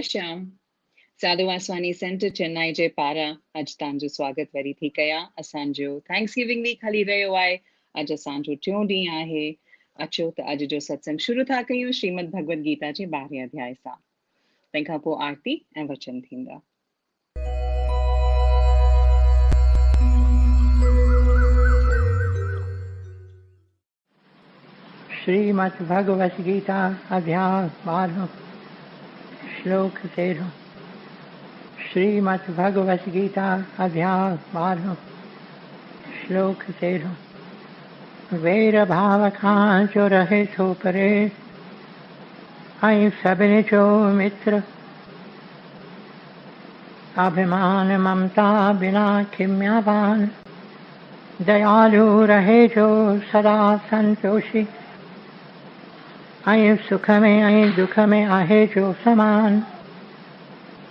श्याम। साधु Vaswani centre Chennai जे पारा अज तव्हांजो स्वागत वरी थी कया। असांजो थैंक्स गिविंग वीक हली रहियो आहे। अज असांजो टियों ॾींहुं आहे। अचो त अॼु जो सत्संग शुरू था कयूं श्रीमद भगवद गीता जे 12हें अध्याय सां। तंहिंखां पोइ आरती ऐं वचन थींदा। श्रीमद् भगवत गीता अध्याय 12 श्लोक 13। श्रीमद् भगवत गीता अध्याय 12 श्लोक 13। वेर भाव खां जो रहे थो परे, ऐं सभिनी जो मित्र। अभिमान ममता बिना खिम्यावान, दयालु रहे जो सदा संतोषी। ऐं सुख में ऐं दुख में आहे जो समान,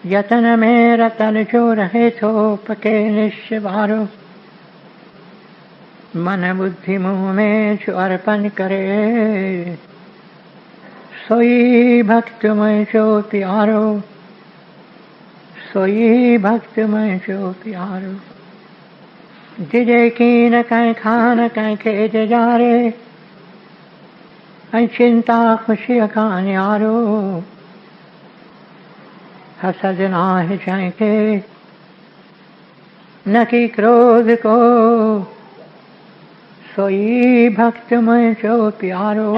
यतन में रतन जो रहे थो पके निश्चय वारो। मन बुद्धि मुँह में जो अर्पण करे, सोई भक्त मुझो प्यारो, सोई भक्त मुझो प्यारो। जिजे की न कहीं खान कहीं खे जारे, ऐं चिंता खुशी का न्यारो। हसद नाहि जंहिंखे न की क्रोध को, सोई भक्त मुझो प्यारो,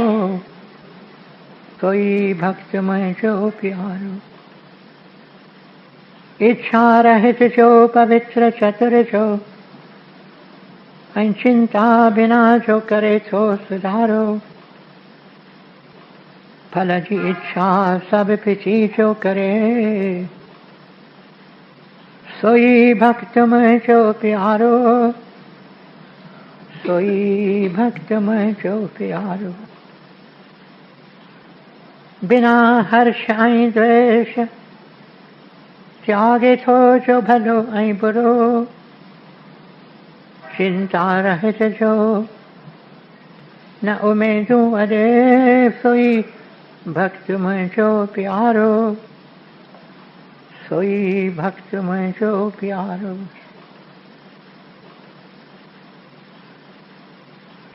सोई भक्त मुझो प्यारो। इच्छा रहित जो पवित्र चतुर जो, ऐं चिंता बिना जो करे थो सुधारो। फल जी इच्छा सब पिछी जो करे, सोई भक्त मुझो प्यारो, सोई भक्त मुझो प्यारो। बिना हर्ष ऐं द्वेष त्यागे थो जो भलो ऐं बुरो। चिंता रहित जो न उमेदूं अॾे, सोई भक्त मुझो प्यारो, सोई भक्त मुझो प्यारो।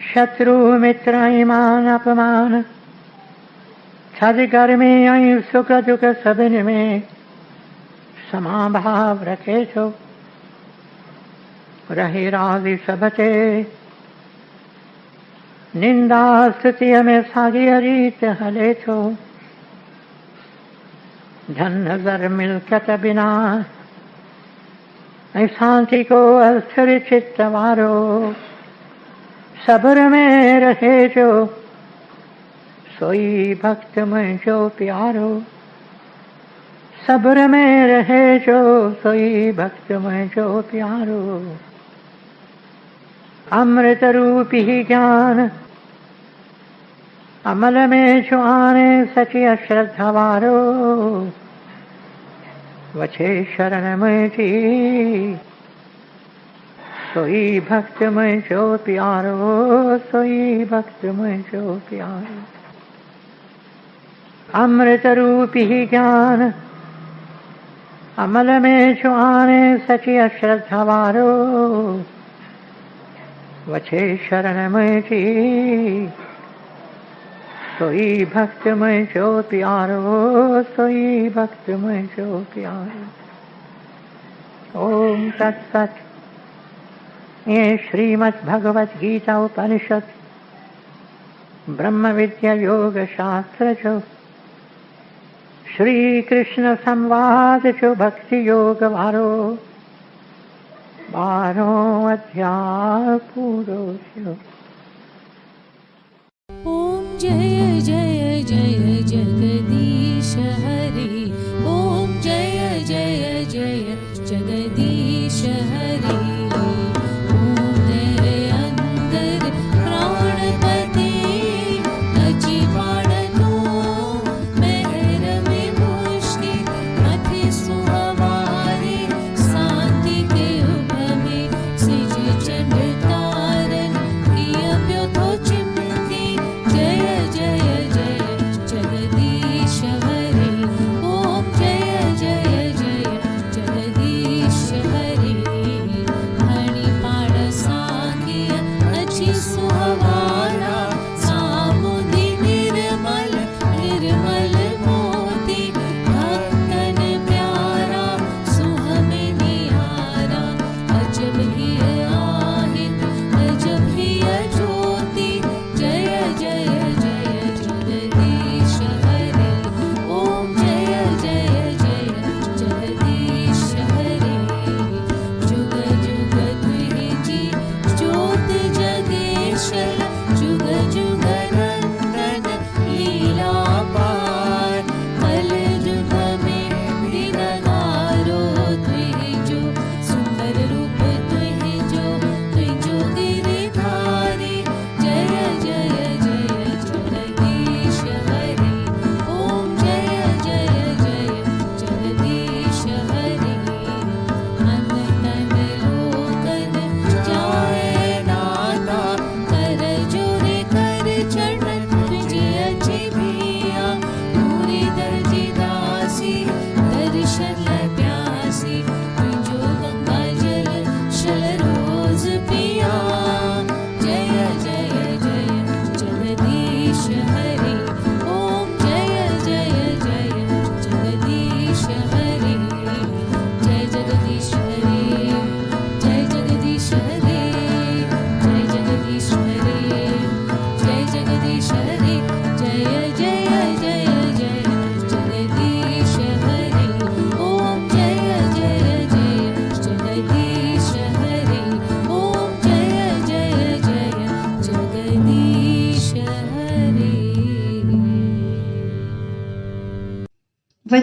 शत्रु मित्र ऐं मान अपमान, थधि गर्मी ऐं सुख दुख सभिनी में समाभाव रखे थो। रहे राज़ी सब ते, निंदा स्तुतिअ में साॻी रीत हले थो। धन ज़र मिल्कत बिना, ऐं शांति को अस्थिर चित्त वारो। सब्र में रहे जो, सोई भक्त मुझो प्यारो, सब्र में रहे जो, सोई भक्त मुझो प्यारो। अमृत रूपी ज्ञान अमल में जो आने, सची अश्रद्धा वारो। वछे शरण मुझी, सोई भक्त मुझो प्यारो, सोई भक्त मुझो प्यारो। अमृत रूपी ज्ञान अमल में जो आने, सची अश्रद्धा वारो। वछे शरण मुझी, सोई भक्त मुझो प्यारो, सोई भक्त मुझो प्यारो। ओम तत्सत। ये श्रीमद् भगवत गीता उपनिषद ब्रह्म विद्या योग शास्त्र जो, श्री कृष्ण संवाद जो भक्ति योग वारो 12 अध्याय पूरो थियो। ओम जय जय जय जगदीश हरि, ओम जय जय जय जगदीश हरि। ओम तेरे अंदर प्राणपति, अची पाड़नो महर में मुश्किल मथे सुहवारी। शांति के उभ में सिज चंड तारन, प्रिय प्यो तो चिमती। जय जय जय Jagdish Hari.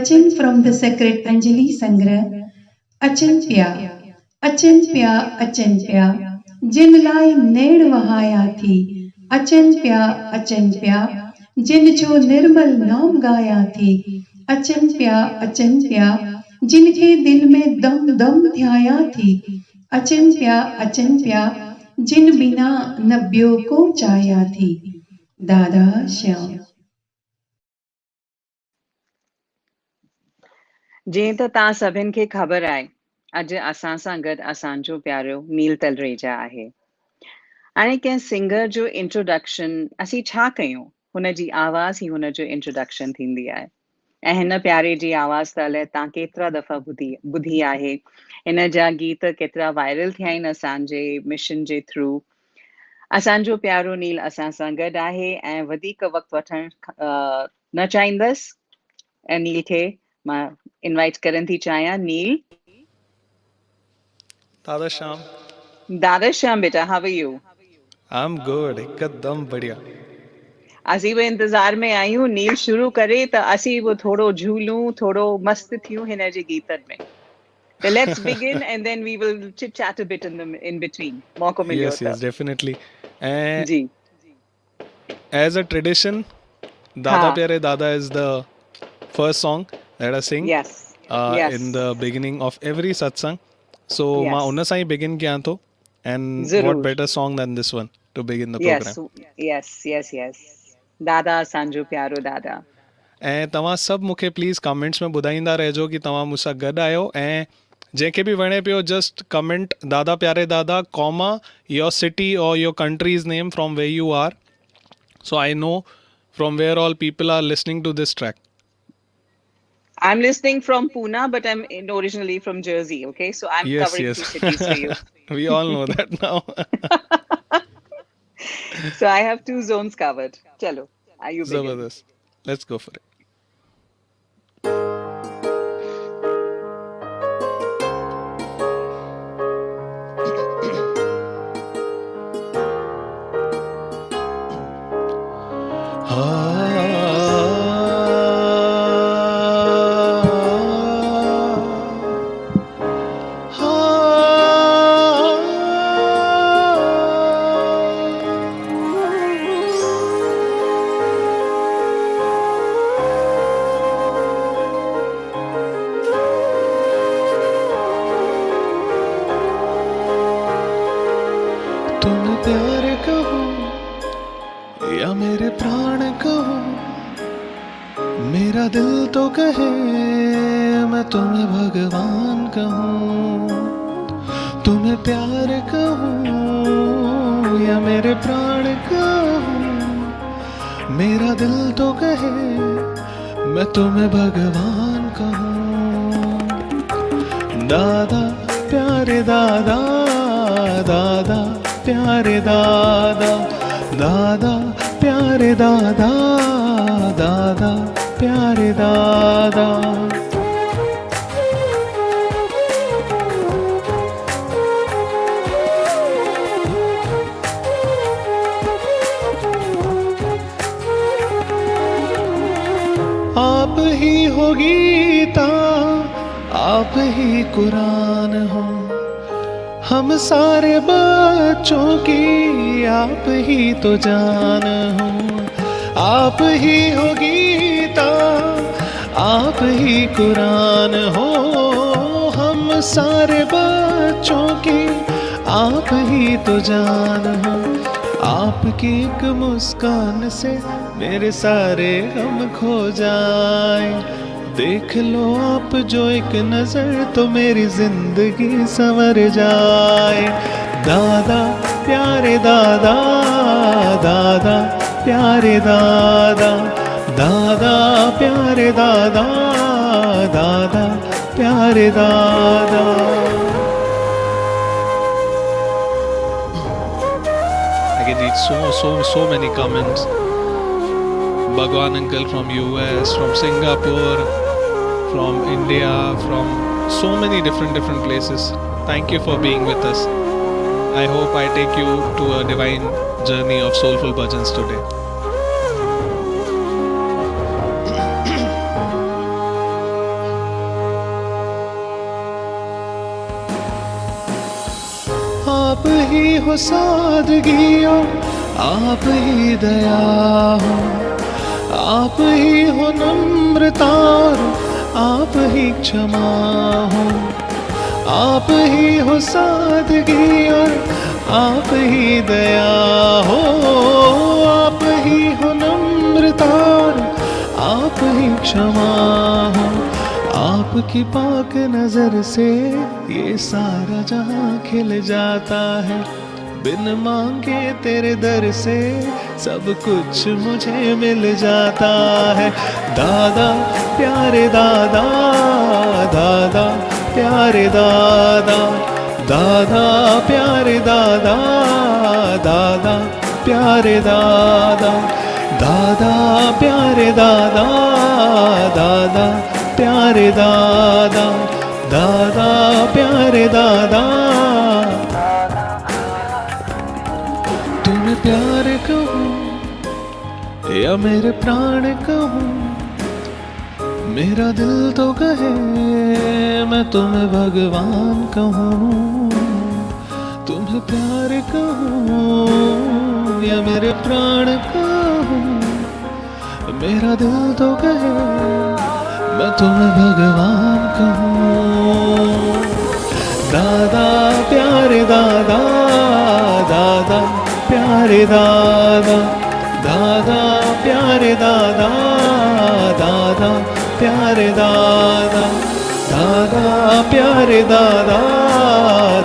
Vachan from the sacred Anjali Sangra. Achantya, Achantya, Achantya, Jin lai ned vahaya thi. Achantya, Achantya, Jin jo nirmal naam gaya thi. Achantya, Achantya, जिनके दिल में दम दम ध्याया थी. अचिंत्या अचिंत्या जिन बिना नब्यों को चाया थी. दादा श्याम. जीअं त तव्हां सभिनि खे ख़बर आहे, अॼु असां सां गॾु असांजो प्यारो नील तलरेजा आहे. हाणे कंहिं सिंगर जो इंट्रोडक्शन असीं छा कयूं, हुनजी आवाज़ ई हुनजो इंट्रोडक्शन थींदी आहे. ऐं हिन प्यारे जी आवाज़ त अलाए तव्हां केतिरा दफ़ा ॿुधी आहे. हिन जा गीत केतिरा वायरल थिया आहिनि असांजे मिशन जे थ्रू. असांजो प्यारो नील असां सां गॾु आहे ऐं वधीक वक़्तु वठणु न चाहींदसि. ऐं नील खे मां इनवाइट करण थी चाहियां. नील. दादा श्याम. दादा श्याम बेटा, how are you? I am good, एकदम बढ़िया. असीं बि इंतज़ार में आहियूं नील शुरू करे त असीं बि थोरो झूलूं, थोरो मस्त थियूं हिन जे गीतनि में. So let's begin and then we will chit chat a bit in between. मौको मिलियो Yes, त. yes, definitely. And ji. as a tradition, Dada Pyare Dada is the first song that I sing. Yes. Yes. In the beginning of every satsang. So Yes. मां उन सां ही begin कियां थो. And ज़रूर. what better song than this one to begin the Yes. program. Yes. Yes. Yes. दादा असांजो प्यारो दादा. ऐं तव्हां सभु मूंखे प्लीज़ कमेंट्स में ॿुधाईंदा रहिजो कि तव्हां मूंसां गॾु आहियो. ऐं जंहिंखे बि वणे पियो जस्ट कमेंट दादा प्यारे दादा कॉमा योर सिटी और your countries name from where you are, so I know from where all people are listening to this track. I'm listening from Pune, but I'm originally from Jersey. Okay, so I'm covering two cities for you. We all know that now. So I have two zones covered. Chalo, are you begin? Zabardast. Let's go for it. मेरा दिल तो कहे मैं तुम्हें भगवान कहूँ, तुम्हें प्यार कहूँ या मेरे प्राण कहूँ. मेरा दिल तो कहे मैं तुम्हें भगवान कहूँ. दादा प्यारे दादा, दादा प्यारे दादा, दादा प्यारे दादा, दादा प्यारे दादा. आप ही हो गीता, आप ही कुरान हो, हम सारे बच्चों की आप ही तो जान हो. आप ही हो गीता, आप ही कुरान हो, हम सारे बच्चों की आप ही तो जान हो. आपकी एक मुस्कान से मेरे सारे गम खो जाए. देख लो आप जो एक नजर तो मेरी जिंदगी संवर जाए. दादा प्यारे दादा, दादा प्यारे दादा, दादा प्यारे दादा, दादा प्यारे दादा. I can read so many comments. Bhagwan uncle from US, from Singapore, from India, from so many different places. Thank you for being with us. I hope I take you to a divine journey of soulful bhajans today. आप ही हो सादगी और आप ही दया हो, आप ही हो नम्रता और आप ही क्षमा हो, आप ही हो सादगी और आप ही दया हो, आप ही हो नम्रता और आप ही क्षमा हो। आपकी पाक नजर से ये सारा जहां खिल जाता है, बिन मांगे तेरे दर से सब कुछ मुझे मिल जाता है। दादा प्यारे दादा, दादा प्यारे दादा, दादा प्यारे दादा, दादा प्यारे दादा, दादा प्यारे दादा, दादा प्यारे दादा, दादा प्यारे दादा। तुम्हें प्यार कहूँ या मेरे प्राण कहूँ, मेरा दिल तो कहे मैं तुम्हें भगवान कहूँ। तुम्हें प्यार कहूँ या मेरे प्राण कहूँ, मेरा दिल तो कहे मैं तुम्हें भगवान कहूँ। दादा प्यारे दादा, दादा प्यारे दादा, दादा प्यारे दादा, दादा प्यारे दादा, दादा प्यारे दादा,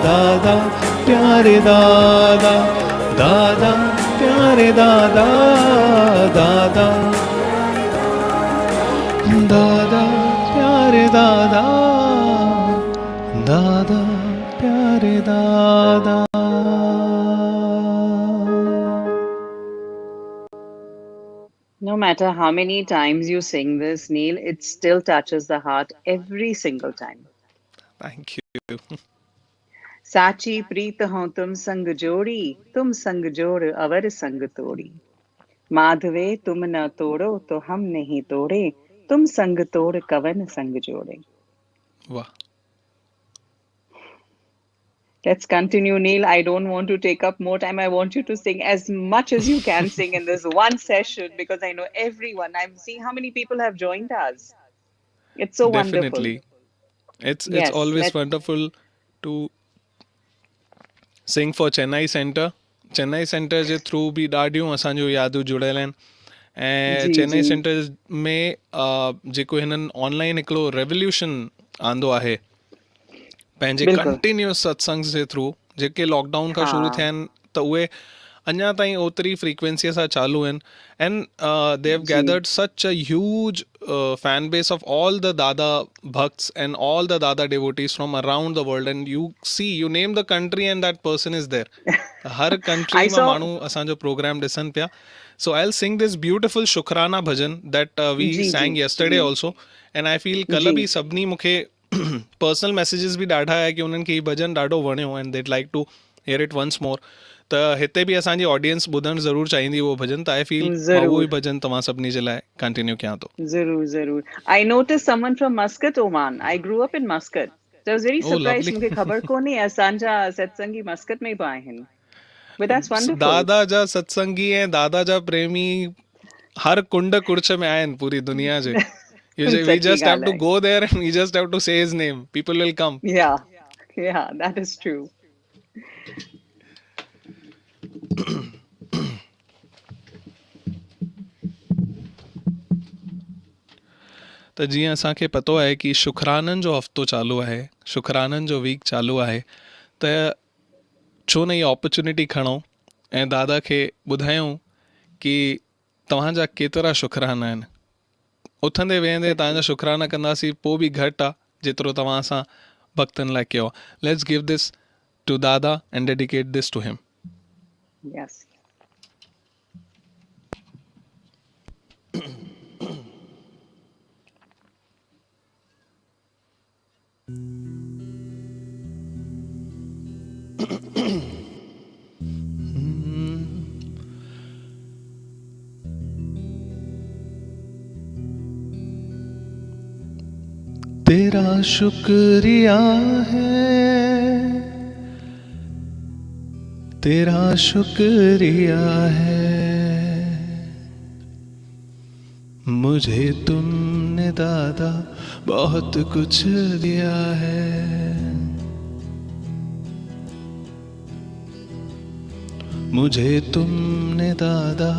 दादा प्यारे दादा, दादा प्यारे दादा, दादा, दादा प्यारे दादा, दादा प्यारे दादा। No matter how many times you sing this, Neil, it still touches the heart every single time. Thank you. साची प्रीत हो तुम संग जोड़ी, तुम संग जोड़ अवर संग तोड़ी। माधवे तुम न तोड़ो तो हम नहीं तोड़े, तुम संग तोड़ कवन संग जोड़े। वाह। Let's continue, Neil. I don't want to take up more time. I want you to sing as much as you can sing in this one session, because I know everyone. I'm seeing how many people have joined us. It's so Definitely. wonderful. It's Yes, always wonderful to sing for Chennai Center. Chennai Center J through बि ॾाढियूं असांजूं यादूं जुड़ियल आहिनि। ऐं जी, चेन्नई जी। Centre में जेको हिननि online हिकिड़ो revolution आंदो आहे पंहिंजे बिल्कुल। कंटिन्यूस सत्संग जे थ्रू, जेके लॉकडाउन खां शुरू थिया आहिनि त उहे अञा ताईं ओतिरी फ्रीक्वेंसीअ सां चालू आहिनि। And they have gathered such a huge fan base of all the Dada भक्ट्स and all the Dada devotees from around the world. And you see, you name the country and that person is there. हर country I मां saw. माण्हू असांजो programme ॾिसनि पिया। So I'll sing this beautiful शुकराना भजन that we ji, sang ji, yesterday also, and I feel कल जी। भी सभिनी मूंखे पर्सनल मैसेजेस बि ॾाढा आया कि उन्हनि खे ही भजन ॾाढो वणियो and they'd like to hear it once more। त हिते बि असांजी ऑडियंस ॿुधणु ज़रूरु चाहींदी उहो भजन। त आई फील मां उहो ई जरूर, भजन तव्हां सभिनी जे लाइ कंटिन्यू कयां थो। जरूर, जरूर। I noticed someone from Muscat, Oman. I grew up in Muscat. So I was very Oh, surprised. lovely. मुझे ख़बर कोन्हे असांजा सत्संगी मस्कट में बि आहिनि। But that's wonderful. दादा जा सत्संगी ऐं दादा जा प्रेमी हर कुंड कुर्छ में आहिनि पूरी दुनिया जे। We सची just have ॻाल्हि to आहे। go there and we just have to say his name. People will come. Yeah, yeah, that is true. त जीअं असांखे पतो आहे कि शुकराननि जो हफ़्तो चालू आहे, शुकराननि जो वीक चालू आहे, त छो न इहा ऑपॉर्चुनिटी खणूं ऐं दादा खे ॿुधायूं कि तव्हांजा केतिरा शुकराना आहिनि। उथंदे वेहंदे तव्हांजा शुकराना कंदासीं पोइ बि घटि आहे जेतिरो तव्हां असां भक्तनि लाइ कयो आहे। Let's give this to Dada and dedicate this to him. Yes. तेरा शुक्रिया है तेरा शुक्रिया है। मुझे तुमने दादा बहुत कुछ दिया है। मुझे तुमने दादा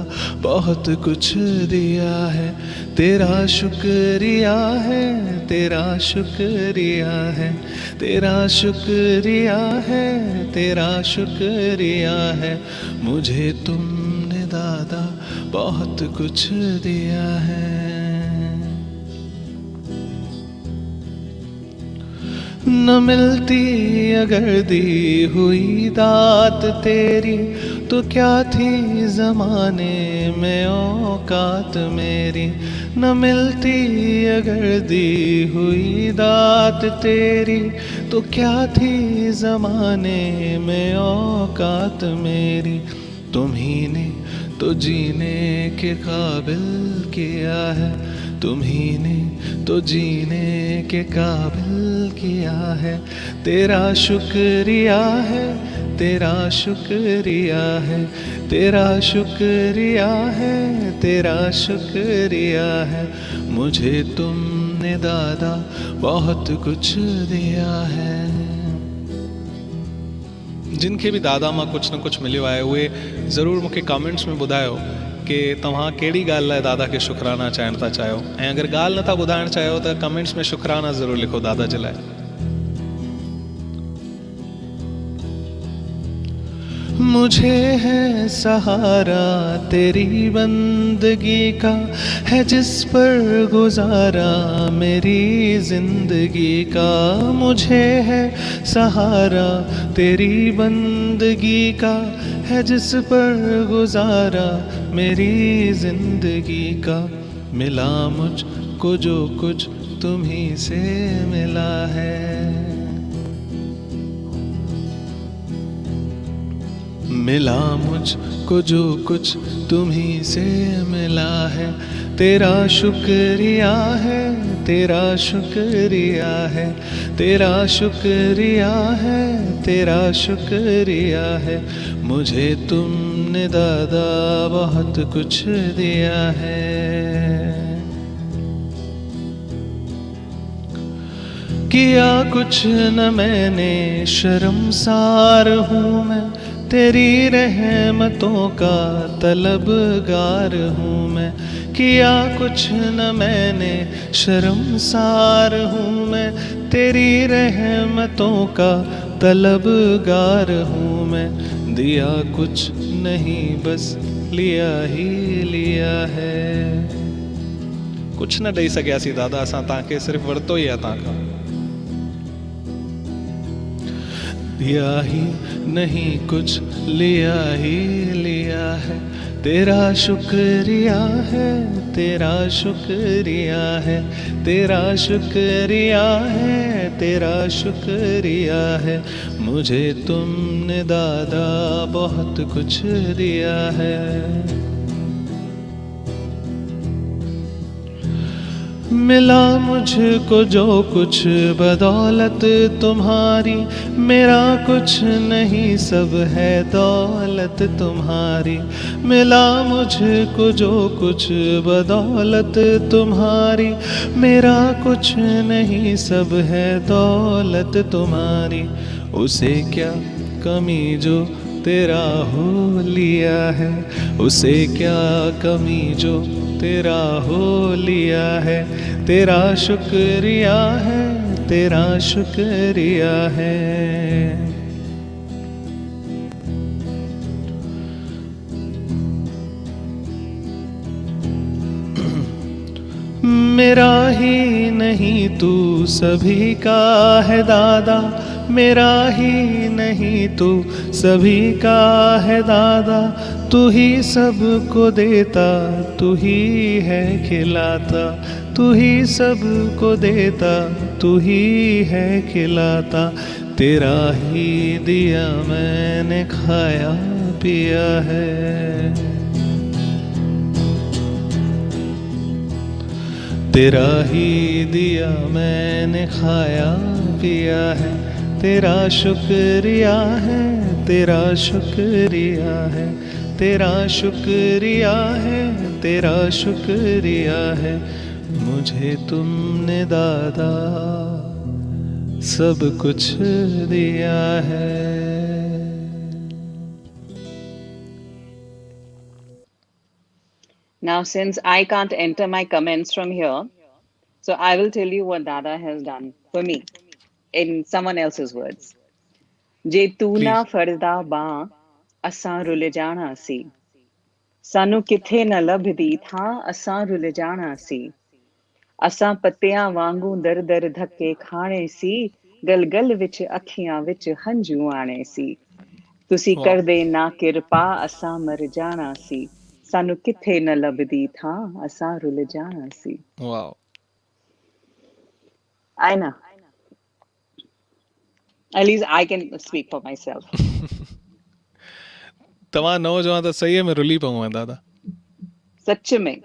बहुत कुछ दिया है। तेरा शुक्रिया है, तेरा शुक्रिया है, तेरा शुक्रिया है, तेरा शुक्रिया है। मुझे तुमने दादा बहुत कुछ दिया है। न मिलती अगर दी हुई दात तेरी, तो क्या थी ज़माने में औकात मेरी। न मिलती अगर दी हुई दात तेरी, तो क्या थी ज़माने में औकात मेरी। तुम्ही ने तो जीने के काबिल किया है, तुम्ही ने तो जीने के काबिल किया है। तेरा शुक्रिया है, तेरा शुक्रिया है, तेरा शुक्रिया है, तेरा शुक्रिया है। मुझे तुमने दादा बहुत कुछ दिया है। जिनके भी दादा मां कुछ न कुछ मिलियो आहे उहे ज़रूर मूंखे कमेंट्स में ॿुधायो कि तव्हां कहिड़ी ॻाल्हि लाइ दादा खे शुकराना चवण था चाहियो। ऐं अगरि ॻाल्हि नथा ॿुधाइण चाहियो त कमेंट्स में शुकराना ज़रूर लिखो दादा जे लाइ। मुझे है सहारा तेरी बंदगी का, है जिस पर गुजारा मेरी जिंदगी का। मुझे है सहारा तेरी बंदगी का, है जिस पर गुजारा मेरी जिंदगी का। मिला मुझको जो कुछ तुम्ही से मिला है। मिला मुझको जो कुछ तुम्ही से मिला है। तेरा शुक्रिया है, तेरा शुक्रिया है, तेरा शुक्रिया है, तेरा शुक्रिया है। मुझे तुमने दादा बहुत कुछ दिया है। किया कुछ न मैंने, शर्मसार हूँ मैं, तेरी रहमतों का तलबगार हूँ मैं। किया कुछ न मैंने, शर्मसार हूँ मैं, तेरी रहमतों का तलबगार हूँ मैं। दिया कुछ नहीं बस लिया ही लिया है। कुछ न ॾेई सघियासीं दादा असां तव्हांखे, सिर्फ़ु वरितो ई आहे तव्हांखां। दिया ही नहीं कुछ लिया ही लिया है। तेरा शुक्रिया है, तेरा शुक्रिया है, तेरा शुक्रिया है, तेरा शुक्रिया है। मुझे तुमने दादा बहुत कुछ दिया है। मिला मुझको जो कुछ बदौलत तुम्हारी, मेरा कुछ नहीं सब है दौलत तुम्हारी। मिला मुझको जो कुछ बदौलत तुम्हारी, मेरा कुछ नहीं सब है दौलत तुम्हारी। उसे क्या कमी जो तेरा हो लिया है, उसे क्या कमी जो तेरा हो लिया है। तेरा शुक्रिया है, तेरा शुक्रिया है। मेरा ही नहीं तू सभी का है दादा, मेरा ही नहीं तू सभी का है दादा। तू ही सबको देता, तू ही है खिलाता, तू ही सबको देता, तू ही है खिलाता। तेरा ही दिया मैंने खाया पिया है। तेरा ही दिया मैंने खाया पिया है। तेरा शुक्रिया है, तेरा शुक्रिया है, तेरा शुक्रिया है, तेरा शुक्रिया है, मुझे तुमने दादा सब कुछ दिया है। Now, since I can't enter my comments from here, so I will tell you what Dada has done for me in someone else's words. जे तू ना फरदा बां असां रुल जाना सी, सानू किथे न लभदी थां असां रुल जाना सी, असां पत्तियां वांगू दर दर धक्के खाने सी, गल गल विच अखियां विच हंजू आने सी, तुसी कर दे ना किरपा असां मर जाना सी, सानू किथे न लभदी थां असां रुल जाना सी। Wow. I know. At least I can speak for myself. तव्हां नओ चवां त सही में रुली पऊं दादा। सच में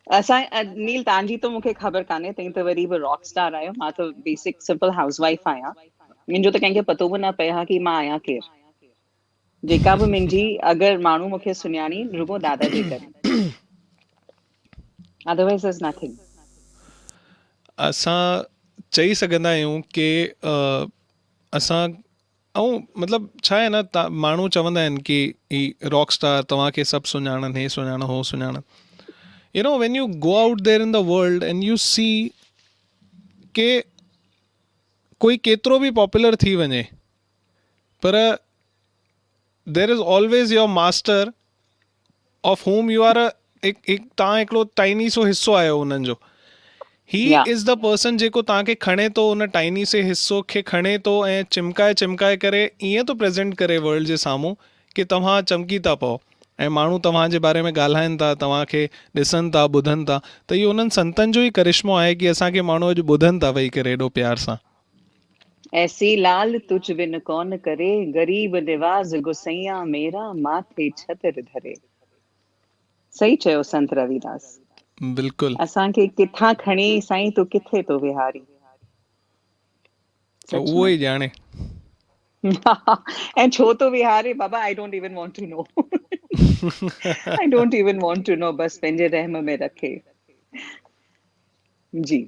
असां नील तव्हांजी तो मूंखे ख़बर कान्हे, तव्हीं त वरी बि रॉक स्टार आहियो, मां त बेसिक सिंपल हाउस वाइफ आहियां, मुंहिंजो त कंहिंखे पतो बि न पए हा कि मां आहियां केरु, जेका बि मुंहिंजी अगरि माण्हू मूंखे सुञाणी रुगो दादा जे करे, अदरवाइज इज नथिंग। असां चई सघंदा आहियूं कि असां ऐं मतिलबु छा आहे न, माण्हू चवंदा आहिनि कि ही रॉक स्टार तव्हांखे सभु सुञाणनि, हे सुञाणनि, हो सुञाणनि। You know when you go out there in the world and you see के कोई केतिरो बि पॉपुलर थी वञे, पर there is always your master of home you are तव्हां हिकिड़ो टाइनी सो हिसो आहियो उन्हनि जो। ही इज़ द पर्सन जेको तव्हांखे खणे थो, उन टाइनी से हिसो खे खणे थो ऐं चिमकाए चिमकाए करे ईअं थो प्रेज़ेंट करे वर्ल्ड जे साम्हूं कि तव्हां चमकी था पओ ऐं माण्हू तव्हांजे बारे में ॻाल्हाइनि था, तव्हांखे ॾिसनि था, ॿुधनि था। त इहो उन्हनि संतनि जो ई करिश्मो आहे कि असांखे माण्हू अॼु ॿुधनि था वेही करे एॾो प्यार सां। ऐसी लाल तुझ बिन कौन करे, गरीब निवाज गुसैया मेरा माथे छतर धरे। सही चयो संत रविदास। बिल्कुलु। असांखे किथां खणी साईं तो किथे तो विहारी, उहो ई ॼाणे। ऐं छो तो विहारे बाबा, I don't even want to know. I don't even want to know, बस पंहिंजे रहम में रखे। जी।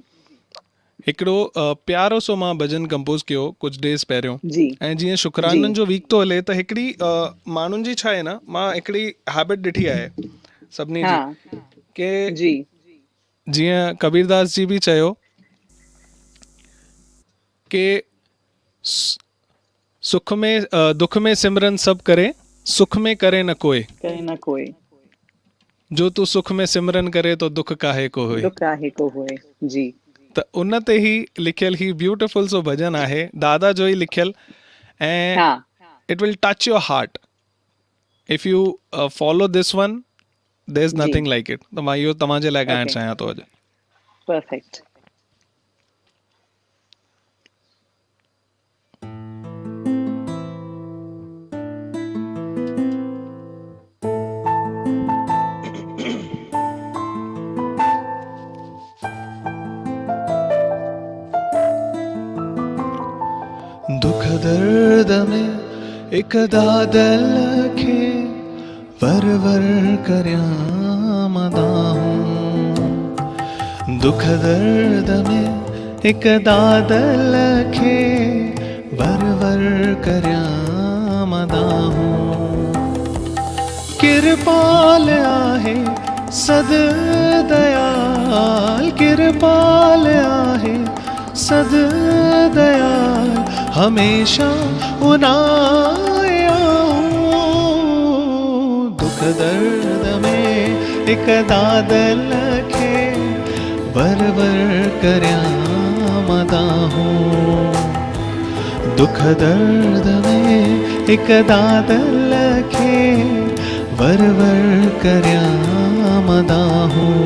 हिकिड़ो प्यारो सो मां भजन कंपोज़ कयो कुझु डेज़ पहिरियों, ऐं जीअं शुक्राननि जो वीक थो हले त हिकिड़ी माण्हुनि जी छा आहे न, मां हिकिड़ी हैबिट ॾिठी आहे सभिनी जी, के जीअं कबीरदास जी बि चयो कि सुख में दुख में सिमरन सब करे, सुख में करे न कोई, करे न कोई, जो तू सुख में सिमरन करे तो दुख काहे को होए, दुख काहे को होए। जी। त उन ते ही लिखियल ही ब्यूटीफुल सो भजन आहे, दादा जो ही लिखियल, ऐं it will touch your heart if you follow this one, there is nothing like it. त मां इहो तव्हांजे लाइ ॻाइणु चाहियां थो अॼु। परफेक्ट। दुख दर्द में एक दादल खे वर वर करया मदाहूं, दुख दर्द में एक दादल खे वर वर करया मदाहूं, किरपाल आहे सद दयाल, किरपाल आहे सद दयाल, हमेशा उनाया दुख दर्द में एक दादल खे वर वर करया मदाहूं, दुख दर्द में एक दादल खे वर वर करया मदाहूं।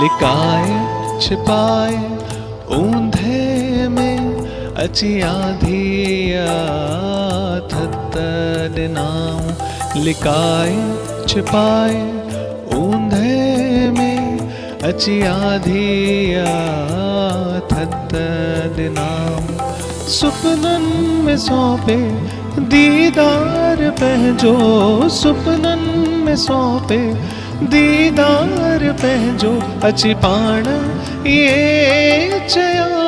लिकाए छिपाए ऊंधे में अची आधिया थत दिनाऊं लिकाए छिपाए ऊंधे में अची आधिया थत दिनाऊं सुपनन में सौंपे दीदार पंहिंजो सुपनन में सौंपे दीदार पंहिंजो अची पाण ये चयाऊं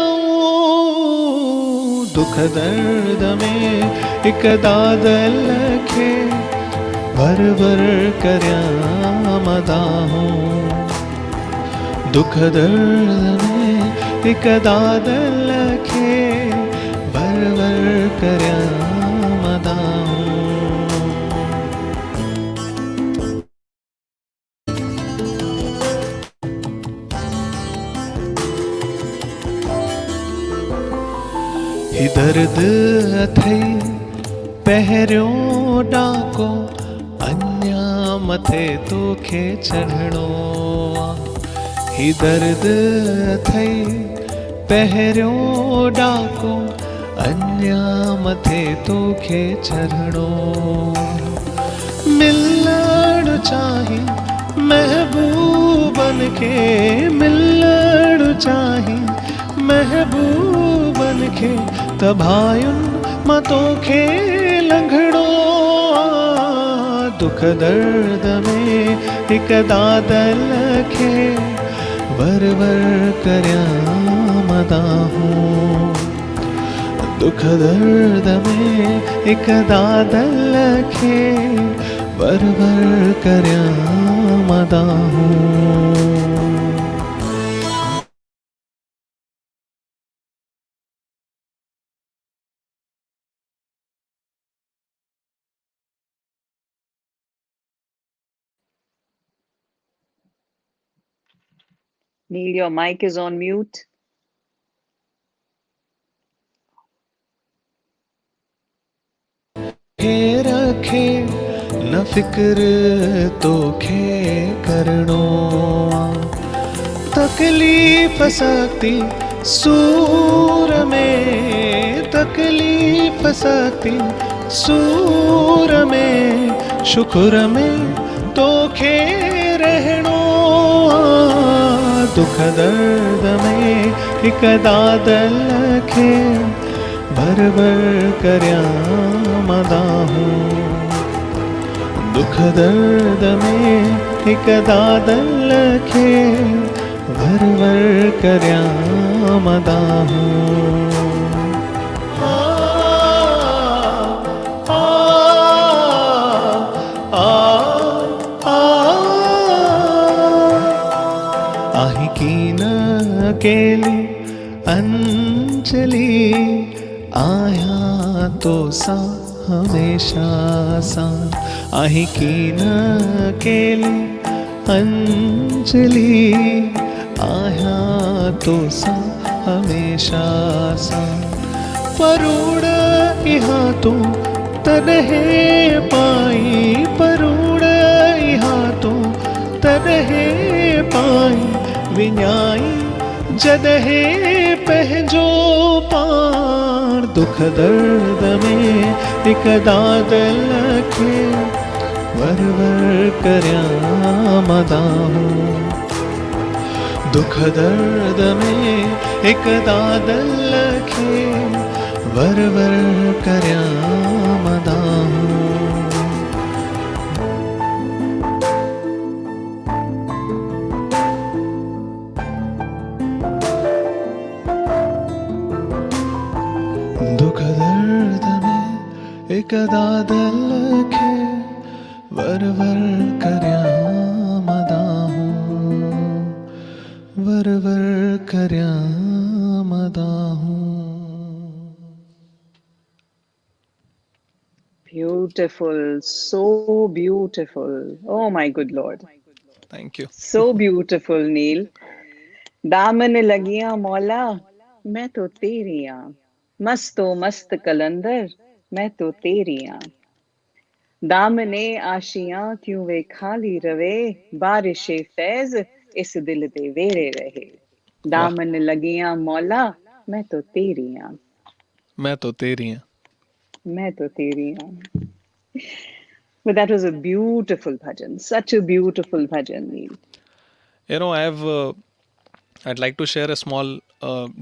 दुख दर्द में हिक दादल खे भर भर कर्यां मदाहूं दुख दर्द में हिक दादल खे भर भर कर्यां मदाहूं ही दर्द अथई पहिरियों डाको अञा मथे तोखे चढ़णो ही दर्द अथई पहिरियों डाको अञा मथे तोखे चढ़णो मिलण चाही महबूबन खे मिलण चाही महबूबन खे तभायुन मां तोखे लंघड़ो दुख दर्द में हिक दादल खे वर वर कर्यां मदाहूं दुख दर्द में हिक दादल खे वर वर कर्यां मदाहूं Neil, your mic is on mute. रखे न फिक्र तोखे करणो तकलीफ़ सकती सूर में तकलीफ़ सकती सूर में शुक्र में तोखे रहणो दुख दर्द में हिक दादल खे भर भर कर्यां मदाहूं दुख दर्द में हिक दादल खे भर भर कर्यां मदाहूं आही कीन अकेली अंजलि आया तो सा हमेशा सा आही कीन अकेली अंजलि आया तो सा हमेशा सा परूड़ यहाँ तो तनहे पाई परूड़ यहाँ तो तनहे पाई विञाई जदहे पंहिंजो पाण दुख दर्द में हिक दादल खे वर वर कर्यां मदाहूं दुख दर्द में हिक दादल खे वर वर कर्यां मदाहूं दुख दर्द में एक दादल खे वर वर कर्यां मदाहूं वर वर कर्यां मदाहूं Beautiful, so beautiful. Oh my good Lord. Thank you. So beautiful, Neil. दामन लगियां मौला मैं तो तेरियां मस्तो मस्त कलंदर मैं तो तेरियां दामने आशियां क्यों वे खाली रवे बारिशे फैज इस दिल दे वेरे रहे दामन लगियां मौला मैं तो तेरियां मैं तो तेरियां मैं तो तेरियां But that was a beautiful bhajan, such a beautiful bhajan, Neil. You know, I'd like to share a small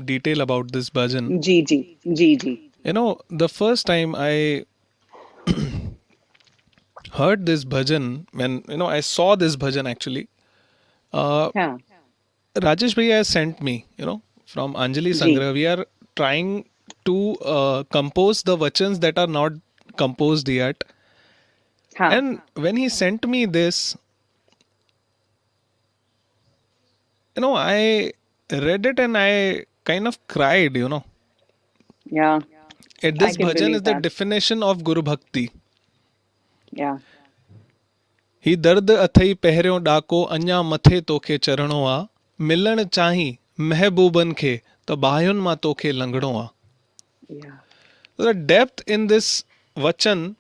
detail about this bhajan. Ji, ji, ji, ji. You know, the first time I heard this bhajan, when, you know, I saw this bhajan actually, Yeah. Rajesh Bhaiya has sent me, you know, from Anjali Ji. Sangra. We are trying to compose the vachans that are not composed yet. Ha. And when he sent me this, you know, I read it and I kind of cried, you know. Yeah. This can bhajan believe is the that. definition of Guru Bhakti. Yeah. ही दर्द अथई पहिरियों ॾाको अञा मथे तोखे चरणो आ मिलण चाही महबूबन खे त बाहियुनि मां तोखे लंघणो आ. Yeah. The depth in this वचन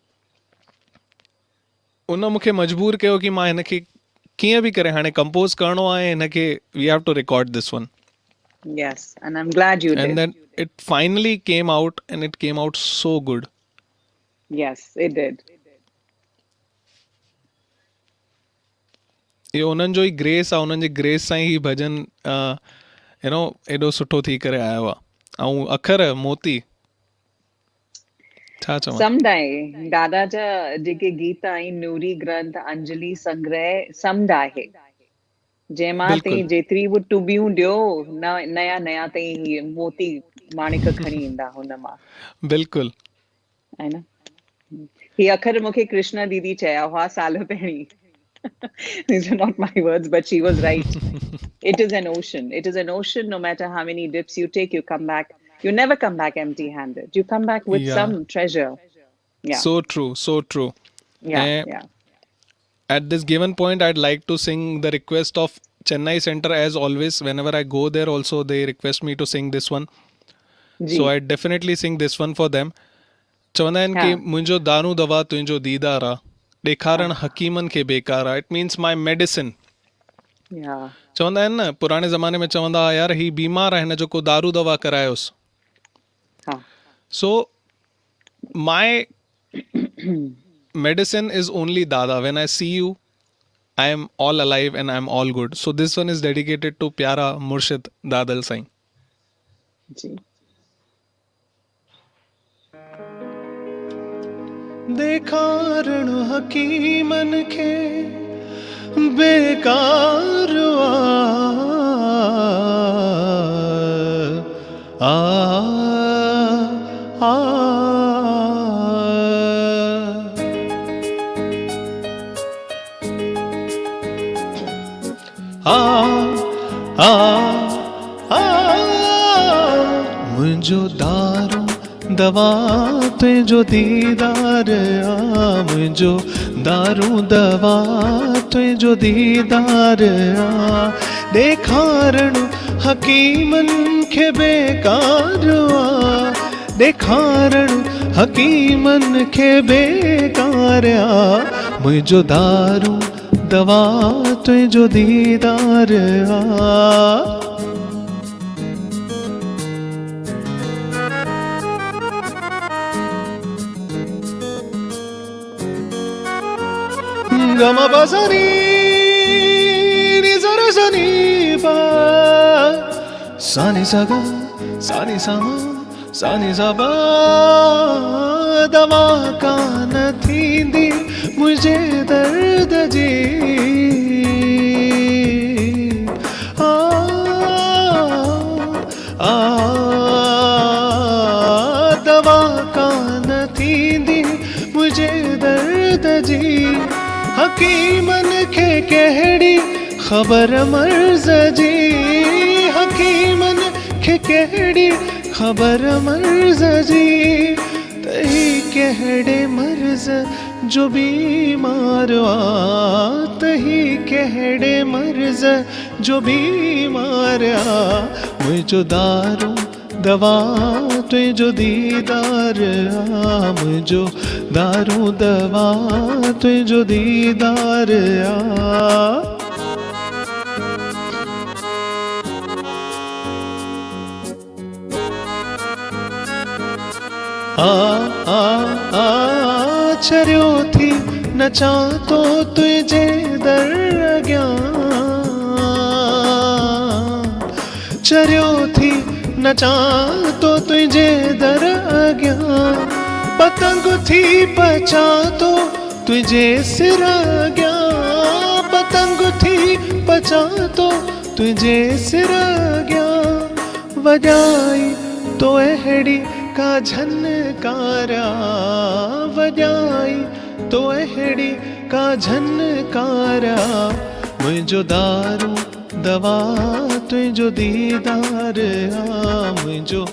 उन मूंखे मजबूर कयो कि मां हिनखे कीअं बि करे हाणे कंपोज करणो आहे हिनखे we have to record this one. Yes. And I'm glad you And did. then it finally came out and it came out so good. Yes, it did. इहो उन्हनि जो ई ग्रेस आहे, उन्हनि जे ग्रेस सां ई भॼन यू नो एॾो सुठो थी करे आयो आहे. ऐं अखर मोती छा चवां. समुदाय दादा जा जेके गीत आहिनि नूरी ग्रंथ अंजलि संग्रह समुंड आहे जंहिंमां ताईं जेतिरी बि टुबियूं ॾियो नया नया ताईं मोती माणिक खणी ईंदा हुन मां. बिल्कुलु है न. ही अखर मूंखे कृष्णा दीदी चया हुआ साल पहिरीं. These are not my words, but she was right. It is an ocean. It is an ocean. No matter how many dips you take, you come back. You never come back empty-handed. You come back with some treasure. Yeah. So true. So true. Yeah. Yeah. At this given point, I'd like to sing the request of Chennai Center as always. Whenever I go there, also they request me to sing this one. So I definitely sing this one for them. चवंदा आहिनि कि मुंहिंजो दारू दवा तुंहिंजो दीदार आहे ॾेखारण हकीमनि खे बेकार आहे. It means my medicine. चवंदा आहिनि न पुराणे ज़माने में चवंदा हुआ यार ही बीमार आहे हिन जो को दारू दवा करायोसि. सो माई medicine is only Dada. When I see you, I am all alive and I am all good. So this one is dedicated to Pyara Murshid Dadal Sain. जी. देखारण हकीमन खे बेकार आ मुंहिंजो दारू दवा तुंहिंजो दीदार आ मुंहिंजो दारू दवा तुंहिंजो दीदार आ ॾेखारण हकीमनि खे बेकार आ ॾेखारण हकीमनि खे बेकार आ मुंहिंजो दारू दवा तुंहिंजो दीदार आ. Gama basani ni zara sani pa sani saga sani sama sani saba dava ka na thindi mujhe dard ji dava ka na thindi mujhe dard ji हकीमन खे कहिड़ी ख़बर मर्ज़ जी हकीमन खे कहिड़ी ख़बर मर्ज़ जी त ही कहिड़े मर्ज़ जो बीमार आ त ही कहिड़े मर्ज़ जो बीमार आ मुंहिंजो दारू दवा तुंहिंजो दीदार आ मुंहिंजो दारू दवा तुंहिंजो दीदार आ चरियो नचा तो तुझे दर अज्ञान चर्यो थी नचा तो तुझे दर अज्ञान पतंग थी पचा तो तुझे सिर अज्ञान पतंग थी पचा तो तुझे सिर अज्ञान वजाई तो अहड़ी का झनकारा वजाई तो अहड़ी का झनकारा मुझो दारू दवा तुझो दीदार आ मुझो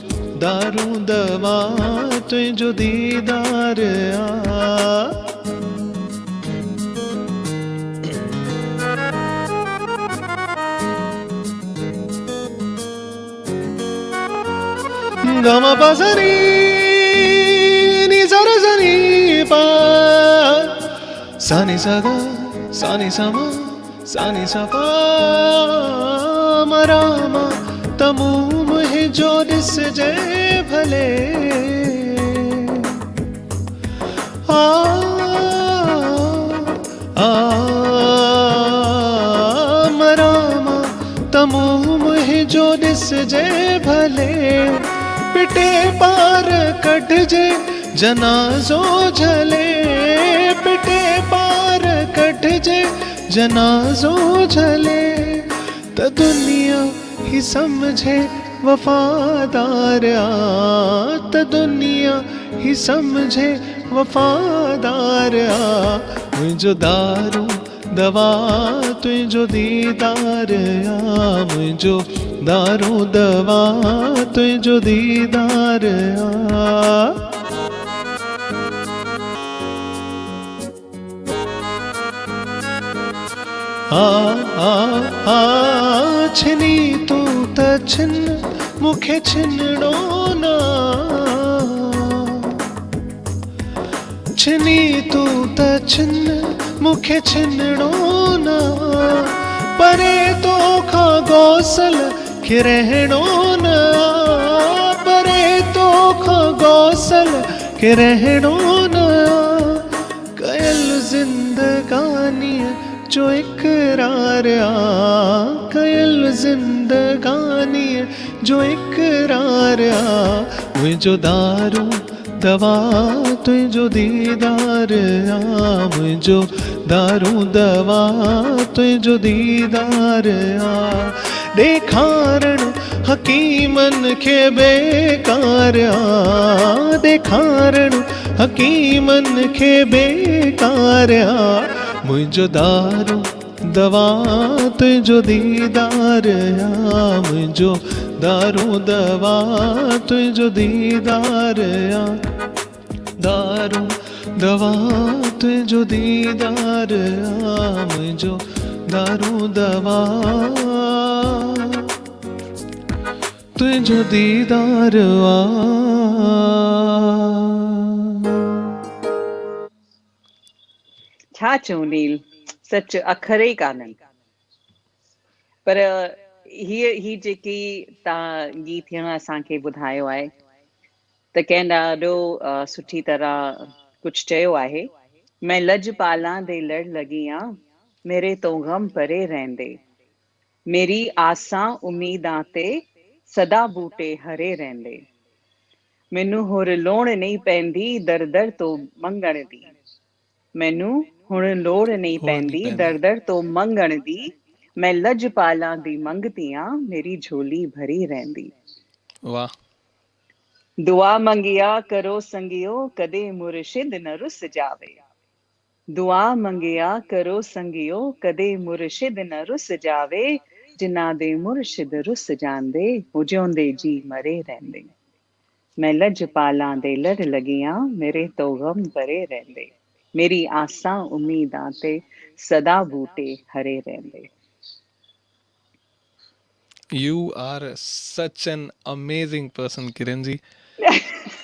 दारू दवा तुझो दीदार आ गम पसरी नि सरसनी पा सानी सगा सानी समा सानी सपा मरामा तमू मुहे जो दिस जय भले आ आ मरामा तमू मुहे जो दिस जय भले पिटे पार कट जे जनाजो झले पिटे पार कट जे जनाजो झले त दुनिया ही समझे वफादार आ त दुनिया ही समझे वफादार आ मुझो दारू दवा तुझो दीदार आ मुझो दारू दवा तुझो दीदार आ छिनी तू त छिन मुखे छिनड़ो ना छिनी तू त छिन मुखे छिनड़ो ना परे तो खा गौसल के रहणो ना परे तो खा गौसल के रहणो ना कयल जिंदगानी जो इकरार आ कयल जिंदगानी जो इकरार आ मुझो दारू दवा तुझो दीदार आ मुझो दारू दवा तुझो दीदार आ देखारण हकीमन के बेकार आ देखारण हकीमन के बेकार आ मुझो दारू दवा तुझो दीदार आ मुझो दारू दवा तुझो दीदार आ दारू दवा तुझो दीदार आ मुझो दारू दवा तुझो दीदार आ छा चऊं नील सच अखर ई कान्हनि पर ही जेकी तव्हां गीत हींअर असांखे ॿुधायो आहे त कंहिं ॾाढो सुठी तरह कुझु चयो आहे मैं लज पालां दे लड़ लगी आ मेरे तो गम परे रहंदे मेरी आसां उम्मीदां ते सदा बूटे हरे रहंदे मैनू होर लोड़ नहीं पैंदी दर दर तो मंगण दी मैनू हुण लोड़ नहीं पैंदी दर दर तो मंगण दी मैं लज पालां दी मंगती आ मेरी झोली भरी रहंदी वाह दुआ मंगिया करो संगियो कदे मुर्शिद न रुस जावे दुआ मंगिया करो संगियो कदे मुर्शिद न रुस जावे जिन्ना दे मुर्शिद रुस जांदे हुजोंदे जी मरे रहंदे मैं लज पालां दे लड़ लगियां मेरे तो गम भरे रहंदे मेरी आसां उम्मीदां ते सदा बूटे हरे रहंदे You are such an amazing person, Kiranji.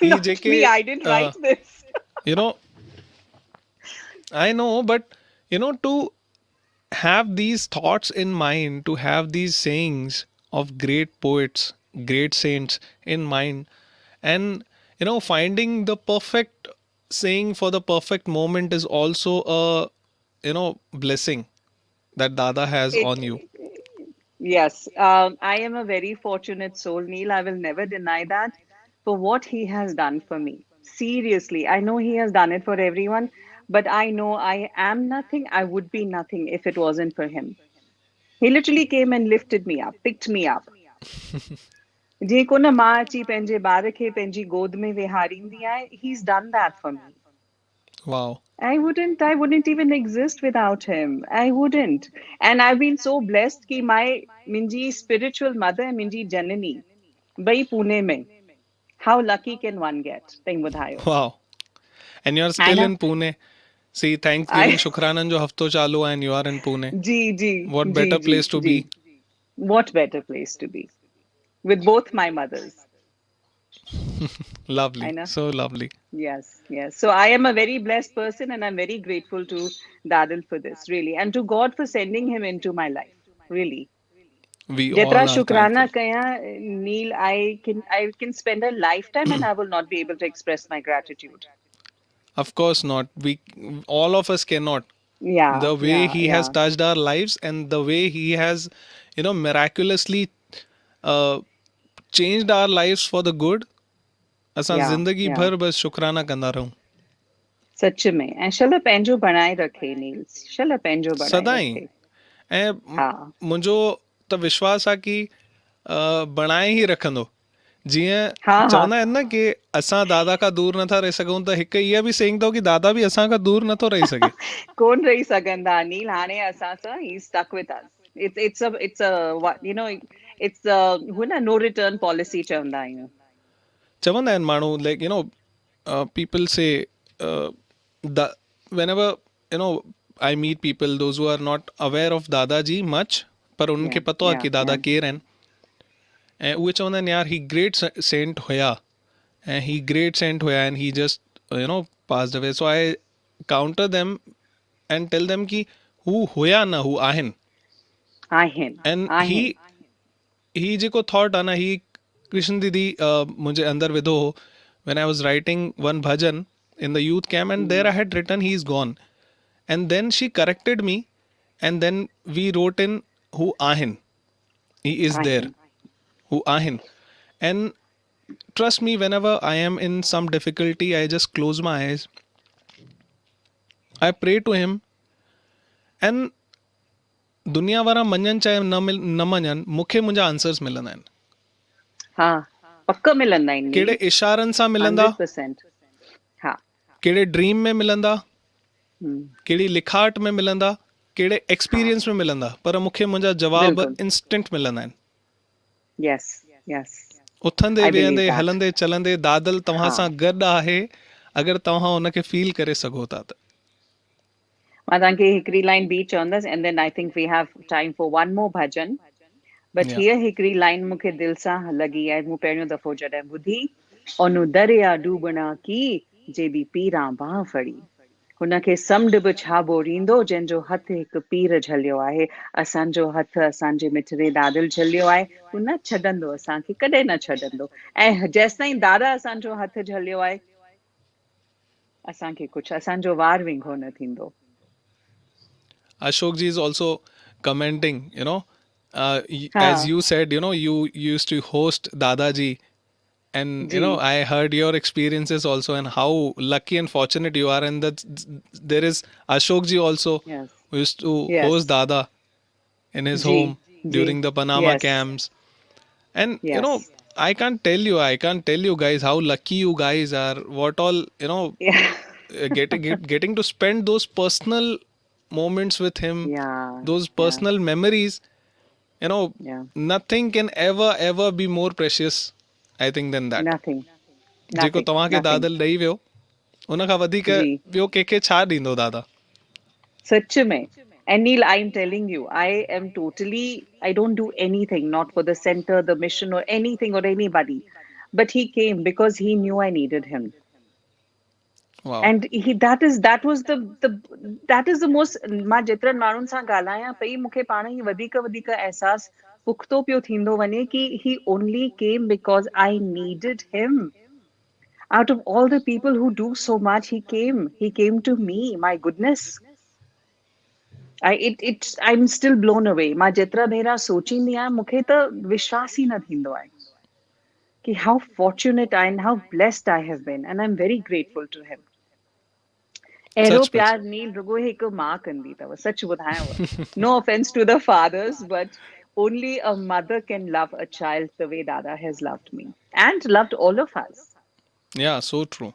Not me, I didn't write this. You know, I know, but to have these thoughts in mind, to have these sayings of great poets, great saints in mind, and finding the perfect saying for the perfect moment is also a, blessing that Dada has It, on you. yes, I am a very fortunate soul, Neil. I will never deny that for what he has done for me. Seriously, I know he has done it for everyone, but I know I am nothing. I would be nothing if it wasn't for him. He literally came and lifted me up, picked me up. जेको न मां अची पंहिंजे ॿार खे पंहिंजी गोद में विहारींदी आहे, he's done that for me. Wow. I wouldn't even exist without him. I wouldn't. And I've been so blessed कि minji spiritual mother and minji janani, bai Pune mein. How lucky can one get? Thank ॿुधायो. Wow. And you're है still ना? in Pune. See, Thanksgiving, I Shukranan jo hafto chalu hai and you are in Pune. What ji better ji place to ji. be? What better place to be with both my mothers? I Lovely. know. So lovely. Yes, yes. So I am a very blessed person and I'm very grateful to Dadil for this, really, and to God for sending him into my life, really. We Jitra all are thankful. Shukrana kaya, Neil, I can spend a lifetime and I will not be able to express my gratitude. Of course not. We all of us cannot. Yeah, The way yeah, he has yeah, touched our lives and the way he has, miraculously uh, changed our lives for the good. असां yeah, ज़िंदगी yeah. भर बस शुक्राना कंदा रहूं. सच में ऐं शल पंहिंजो बणाए रखे नील शल पंहिंजो बणाए सदाईं. रखे ऐं हा मुंहिंजो त विश्वास आहे कि बणाए ई रखंदो. जीअं हा हा चवंदा आहिनि न कि असां दादा खां दूर नथा रही सघूं, त हिकु इहा बि सेइंग अथव कि दादा बि असां खां दूर नथो रही सघे. कोन रही सघंदा नील हाणे असां सां ही stuck with us. It's a what you know it's a हू न no return policy चवंदा आहियूं. चवंदा आहिनि माण्हू, like people say the whenever I meet people those who are not aware of दादाजी much, पर उनखे Yeah, पतो आहे yeah, कि दादा yeah. केरु आहिनि, ऐं उहे चवंदा आहिनि यार ही ग्रेट सेंट हुया ऐं ही ग्रेट सेंट हुया and he just passed away. So I counter them and tell them कि हू हुया न, हू आहिनि. एंड आहिनि ही जेको थॉट आहे न, ही कृष्ण दीदी मुंहिंजे अंदरि विधो हो when I was writing one bhajan in the youth camp, and there I had written he is gone, and then she corrected me, and then we wrote in who ahin, he is there, आहिनि who ahin. And trust me, whenever I am in some difficulty, I just close my eyes, I pray to him, and दुनिया वारा मञनि चाहे न मञनि, मूंखे मुंहिंजा answers मिलंदा आहिनि. हा पक मिलंदा आहिनि कहिड़े नील इशारनि सां मिलंदा, 100%. हा कहिड़े ड्रीम में मिलंदा, हम्म, कहिड़ी लिखाट में मिलंदा, कहिड़े हा एक्सपीरियंस में मिलंदा, पर मूंखे मुंहिंजा जवाब बिल्कुलु इंस्टेंट मिलंदा आहिनि. यस यस उथंदे आई बिलीव वेहंदे दैट हलंदे चलंदे दादल तव्हां हा सां गॾु आहे, अगरि तव्हां हुनखे फील करे सघो था त. मां तव्हांखे हिकिड़ी लाइन ॿी चवंदसि and then I think we have time for one more bhajan. But या here हिकिड़ी लाइन मूंखे दिलि सां लॻी आहे. मूं पहिरियों दफ़ो जॾहिं ॿुधी, ओनू दरिया डूबणा की जे बि पीरां बांह फड़ी, हुनखे समुंड बि छा ॿोड़ींदो जंहिंजो हथु हिकु पीर झलियो आहे. असांजो हथु असांजे मिठड़े दादिल झलियो आहे. हू न छॾंदो असांखे, कॾहिं न छॾंदो. ऐं जेसिताईं दादा असांजो हथु झलियो आहे, असांखे कुझु असांजो वार विंघो न थींदो. Ashok ji is also commenting, हा as you said, you used to host Dadaji, and जी I heard your experiences also and how lucky and fortunate you are, and that there is Ashok ji also yes who used to host yes Dada in his जी home जी during the Panama yes camps. And yes I can't tell you guys how lucky you guys are, what all getting to spend those personal moments with him, या those या personal memories. या Nothing can ever be more precious, I think, than that. Nothing जेको nothing तव्हांखे nothing Dadal ॾेई वियो, उन खां वधीक जी ॿियो कंहिंखे छा ॾींदो दादा. सच में. And Neil, I'm telling you, I don't do anything, not for the center, the mission, or anything, or anybody. But he came because he knew I needed him. Wow. And that is the most, मां जेतिरनि माण्हुनि सां ॻाल्हायां पई, मूंखे पाण ई वधीक वधीक अहसास पुख़्तो पियो थींदो वञे कि he only came because I needed him. Out of all the people who do so much, he came. He came to me. My goodness. I'm still blown away. मां जेतिरा भेरा सोचींदी आहियां, मूंखे त विश्वास ई न थींदो आहे कि how fortunate I and how blessed I have been, and I'm very grateful to him. अहिड़ो सच में प्यार नील रुगो हिकु मां कंदी अथव, सच ॿुधायांव. No offense to the fathers, but only a mother can love a child the way Dada has loved me and loved all of us. yeah, so true,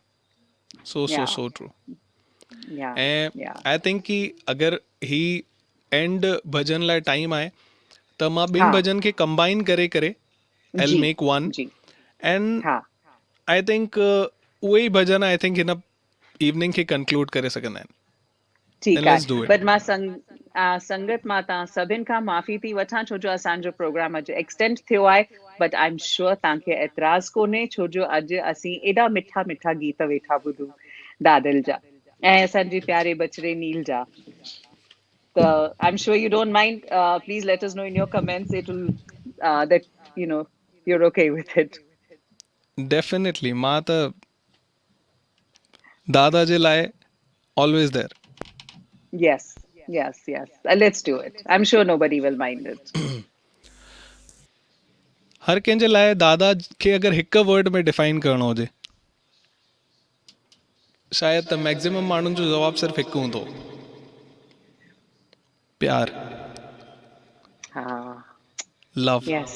so Yeah, true. yeah, ऐं yeah. I think कि अगर ही and भजन लाइ time आहे त मां ॿिनि हाँ, भजन खे कंबाइन करे आई जी, मेक वन जी, एंड हाँ. आई थिंक उहे ई भजन आई थिंक हिन इवनिंग खे कंक्लूड करे सघंदा आहिनि. ठीकु लेट्स डू आहे. इट. बट मां संगत मां तव्हां सभिनि खां माफ़ी थी वठां, छो जो असांजो प्रोग्राम अॼु एक्सटेंड थियो आहे, बट आई एम श्योर तव्हांखे एतिराज़ कोन्हे, छो जो अॼु असीं एॾा मिठा मिठा गीत वेठा ॿुधूं दादल जा ऐं असांजे प्यारे बचड़े नील जा. त I am sure you don't mind. Please let us know in your comments it will that you're okay with it. Definitely मां त दादा जे लाइ always there. Yes, yes, yes. Let's do it. I'm sure nobody will mind it. हर कंहिंजे लाइ दादा खे अगरि हिकु वर्ड में डिफाइन करणो हुजे, शायदि त मैक्सिमम माण्हुनि जो जवाबु सिर्फ़ु हिकु हूंदो, प्यार, Ah, love. yes.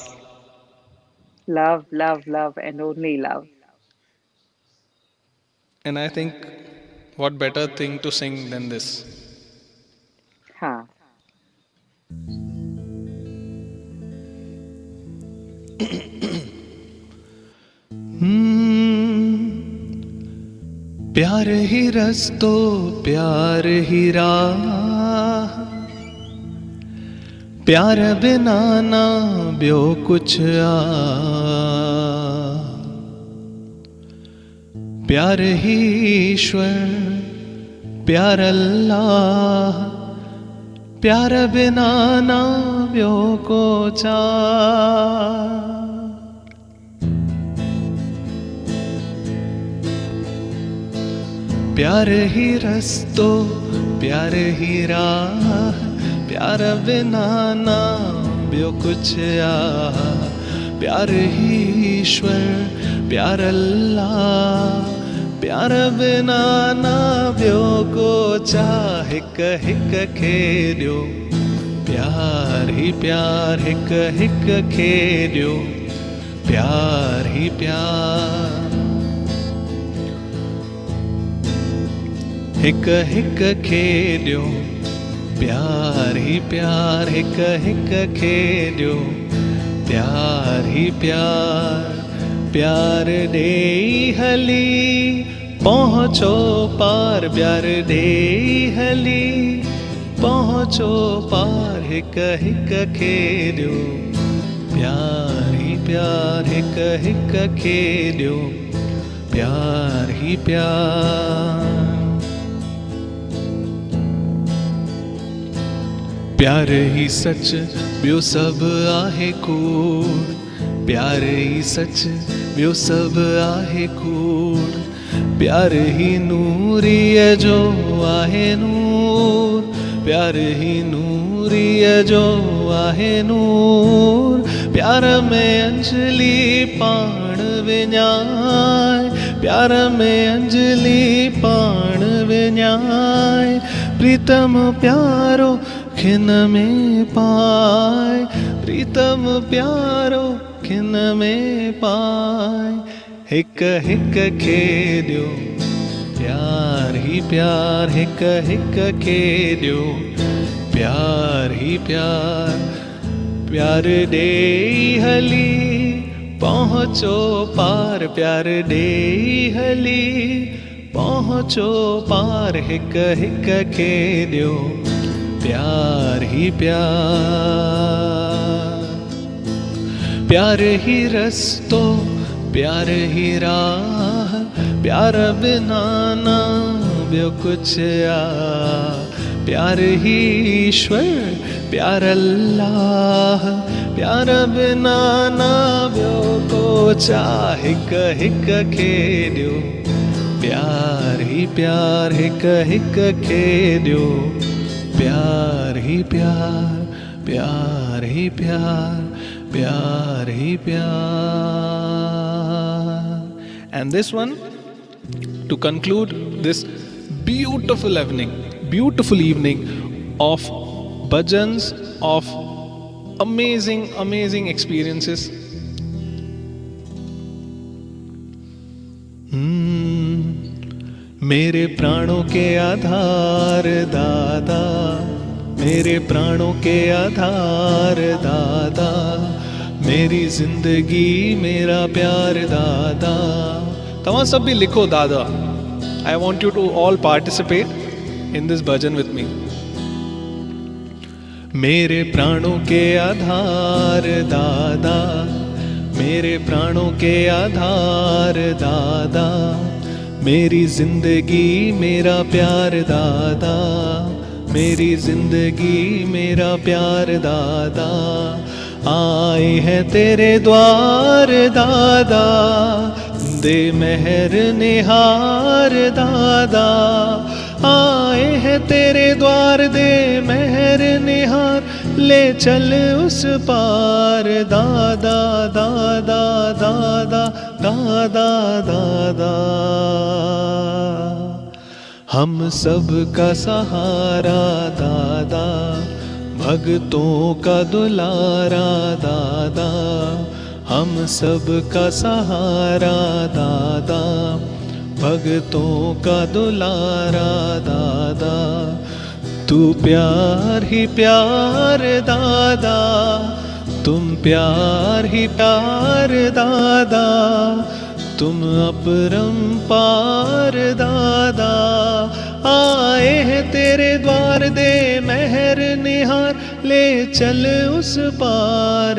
Love, love, love, and only love. And I think what better thing to sing than this? Huh. प्यार ही रस्तो प्यार ही राह, प्यार बिना ना ॿियो कुछ आ, प्यार ही ईश्वर प्यार अल्लाह, प्यार बिना ना ॿियो कुछ आ. प्यार ही रस्तो प्यार ही राह, प्यार बिना ना ॿियो कुछ आ, प्यार ही ईश्वर प्यार अल्लाह, प्यार बिना ना ॿियो कुछ आ. हिकु हिकु खे ॾियो प्यार ही प्यार, हिकु हिकु खे ॾियो प्यार ही प्यार, हिकु हिकु खे ॾियो प्यार ही प्यार, हिकु हिकु खे ॾियो प्यार ही प्यार. प्यार ॾेई हली पहुचो पार, प्यार ॾेई हली पहुचो पार, हिकु हिकु खे ॾियो प्यार ही प्यार, हिकु हिकु खे ॾियो प्यार ही प्यार. प्यार ही सच ॿियो सभु आहे कूड़, प्यार ही सच ॿियो सभु आहे कूड़, प्यार ही नूरीअ जो आहे नूर, प्यार ही नूरीअ जो आहे नूर. प्यार में अंजलि पाण विञाए, प्यार में अंजलि पाण विञाए, प्रीतम प्यारो खिन में पाए, प्रीतम प्यारो खिन में पाए. हिकु हिकु खे ॾियो प्यार ही प्यार, हिकु हिकु खे ॾियो प्यार ही प्यार. प्यार ॾेई हली पहुचो पार, प्यार ॾेई हली पहुचो पार, हिकु हिकु खे ॾियो प्यार ही प्यार. प्यार ही रस्तो प्यार ही राह, प्यार बिना ना ॿियो कुछ आ, प्यार ही ईश्वर, प्यार अल्लाह, प्यार बिना ना ॿियो को चाह, हिक हिक खे ॾियो प्यार ही प्यार, हिक हिक खे ॾियो प्यार ही प्यार, प्यार ही प्यार, प्यार ही प्यार. And this one, to conclude this beautiful evening of bhajans, of amazing experiences. मेरे प्राणों के आधार दादा, मेरे प्राणों के आधार दादा, मेरी जिंदगी मेरा प्यार दादा. तव्हां सब भी लिखो दादा. I want you to all participate in this bhajan with me. मेरे प्राणों के आधार दादा, मेरे प्राणों के आधार दादा, मेरी जिंदगी मेरा प्यार दादा, मेरी जिंदगी मेरा प्यार दादा. आए हैं तेरे द्वार दादा, दे मेहर निहार दादा. आए हैं तेरे द्वार, दे मेहर निहार, ले चल उस पार दादा दादा दादा दादा दादा. हम सब का सहारा दादा, भक्तों का दुलारा दादा. हम सब का सहारा दादा, भक्तों का दुलारा दादा. तू प्यार ही प्यार दादा, तुम प्यार ही प्यार दादा, तुम अपरंपार दादा. आए हैं तेरे द्वार, दे मेहर निहार, ले चल उस पार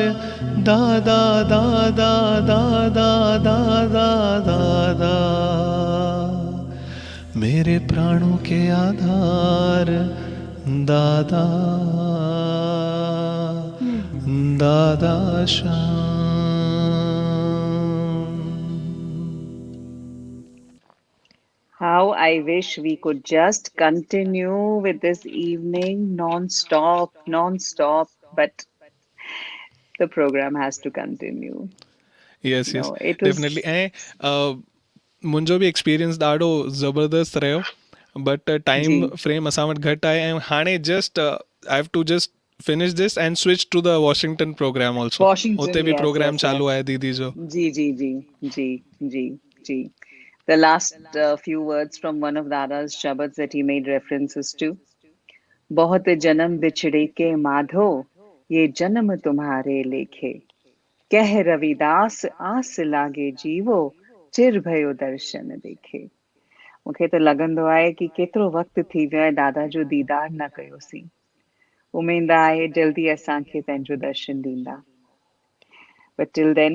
दादा दादा दादा दादा दादा. मेरे प्राणों के आधार दादा, दादा Shyam. How I wish we could just continue with this evening non-stop, but the program has to continue. Yes, No, yes, it was definitely. ऐं मुंहिंजो बि एक्सपीरियंस ॾाढो ज़बरदस्त रहियो, बट टाइम जी फ्रेम असां वटि घटि आहे. ऐं हाणे just I have to just finish this and switch to the Washington program also. Washington, उते बि yes, प्रोग्राम yes, चालू yes. आहे दीदी जो. जी जी जी जी जी जी. The last few words from one of Dada's shabads that he made references to. बहुत जन्म बिछड़े के माधो, ये जन्म तुम्हारे लेखे, कह रविदास आस लागे जीवो, चिर भयो दर्शन देखे. मूंखे त लॻंदो आहे कि केतिरो वक़्तु थी वियो आहे दादा जो दीदार न कयोसीं. उमेद आहे जल्दी असांखे पंहिंजो दर्शन ॾींदा. But till then,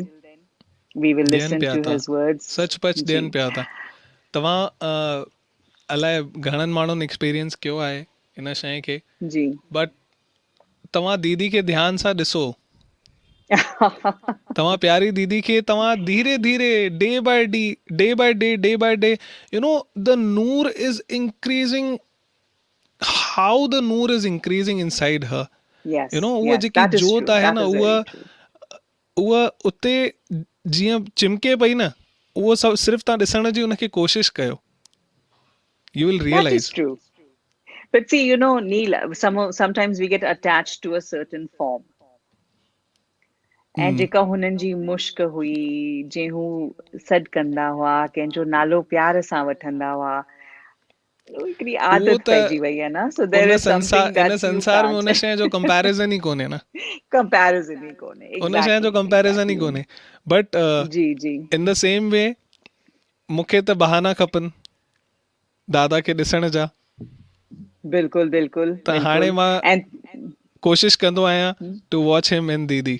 we will ॾियनि listen पिया to था, his words. सचपच जी ॾियनि पिया था. तव्हां अलाए घणनि माण्हुनि एक्सपीरियंस कयो आहे इन शइ खे, जी. बट तव्हां दीदी खे ध्यान सां ॾिसो. तव्हां प्यारी दीदी खे तव्हां धीरे धीरे day by day, you know the Noor is increasing. How the Noor is increasing inside her. Yes, you know उहा yes, जेकी that is जोत true. आहे That न, is very true. उहा उते जीअं चिमके पई न, उहो सभु सिर्फ़ु तव्हां ॾिसण जी उनखे कोशिश कयो. You will That is realize. true. But see, you know, Neil, sometimes we get attached to a certain form. ऐं जेका हुननि जी मुश्क हुई, जे हू सॾु कंदा हुआ, कंहिंजो नालो प्यार सां वठंदा हुआ, हिकिड़ी उहो आदत त पइजी वई आहे न. So there उन is something in that you संसार में उन can't. शइ जो कंपैरिजन ई कोन्हे न. Comparison ही कोन्हे. उन शइ जो Exactly, कंपैरिजन ई exactly. कोन्हे. बट जी जी इन द सेम वे मूंखे त बहाना खपनि दादा खे ॾिसण जा. बिल्कुल बिल्कुल त हाणे बिल्कुल. मां And कोशिश कंदो आहियां टू वॉच हिम इन दीदी.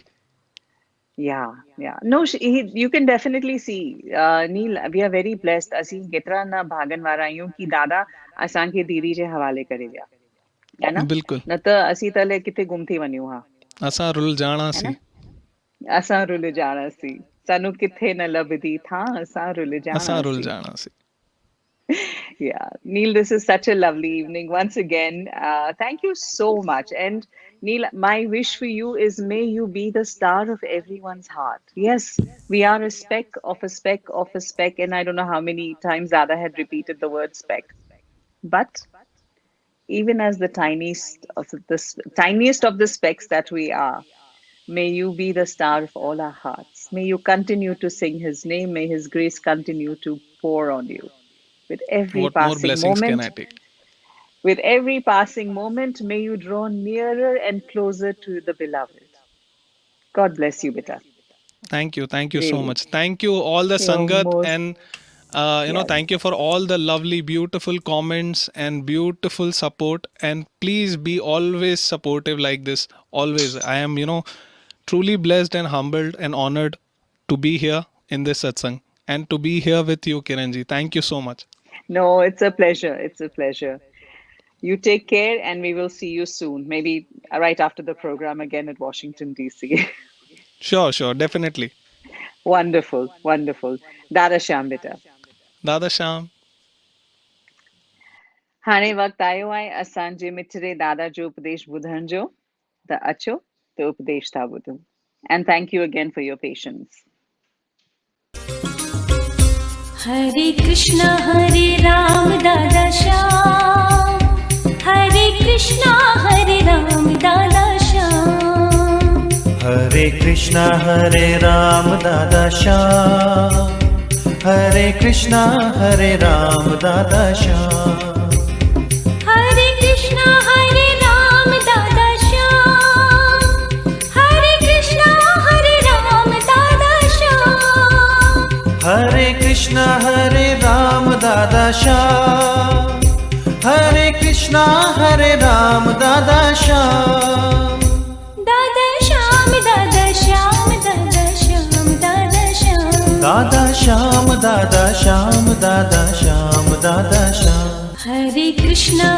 yeah, no, you can definitely see, Neil, we are very blessed. असीं केतिरा न भागन वारा आहियूं कि दादा असांखे दीदी जे हवाले करे विया. है ना? बिल्कुल न त असीं तले किथे गुम थी वञूं हा, असां रुल जाणा है सी ना? असां रुल जाणासीं, सानू किथे न लभदी थां, असां रुल असां रुल जाणासीं. जाणा सी Yeah, Neil, this is such a lovely evening once again. Thank you so much. And Neil, my wish for you is may you be the star of everyone's heart. Yes, we are a speck of a speck of a speck, and I don't know how many times Ada had repeated the word speck. But even as the tiniest of the specks that we are, may you be the star of all our hearts. May you continue to sing his name. May his grace continue to pour on you with every what more passing blessings can moment. I take? With every passing moment, may you draw nearer and closer to the beloved. God bless you, beta. Thank you so Really. much. Thank you all the You're Sangat, most, and yes. thank you for all the lovely, beautiful comments and beautiful support. And please be always supportive like this. Always. I am, truly blessed and humbled and honored to be here in this satsang and to be here with you, Kiranji. Thank you so much. No, it's a pleasure. It's a pleasure. You take care, and we will see you soon. Maybe right after the program again at Washington, D.C. Sure, definitely. Wonderful, wonderful. Dada Shyam, beta. Dada Sham. हाणे वक़्तु आयो आहे असांजे मिठड़े दादा जो उपदेश ॿुधण जो, त अचो त उपदेश था ॿुधूं. And thank you again for your patience. हरे कृष्णा दादा श्याम, हरे कृष्णा राम दादा श्याम, हरे कृष्णा राम दादा श्याम, हरे कृष्णा राम दादा श्याम, हरे कृष्णा राम दादा श्याम, हरे कृष्णा राम दादा श्याम, हरे कृष्णा राम दादा श्याम, हरे कृष्णा राम दादा श्याम, दादा श्याम दादा श्याम दादा श्याम दादा श्याम, दादा श्याम दादा श्याम दादा श्याम दादा श्याम, हरे कृष्णा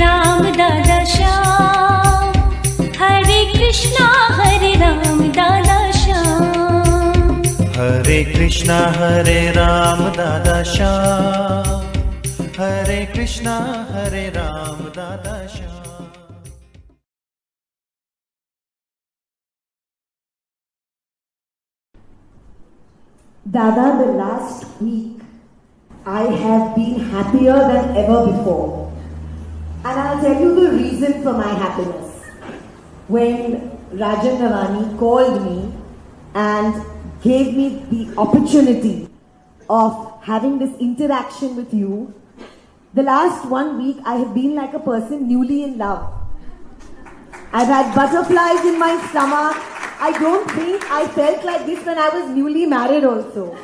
राम दादा श्याम, हरे कृष्णा राम दादा श्याम, हरे कृष्णा राम दादा श्याम, हरे कृष्णा राम दादा Shyam. Dada, the last week I have been happier than ever before. And I'll tell you the reason for my happiness. When Rajan Ravani called me and gave me the opportunity of having this interaction with you, the last 1 week I have been like a person newly in love. I've had butterflies in my stomach. I don't think I felt like this when I was newly married also.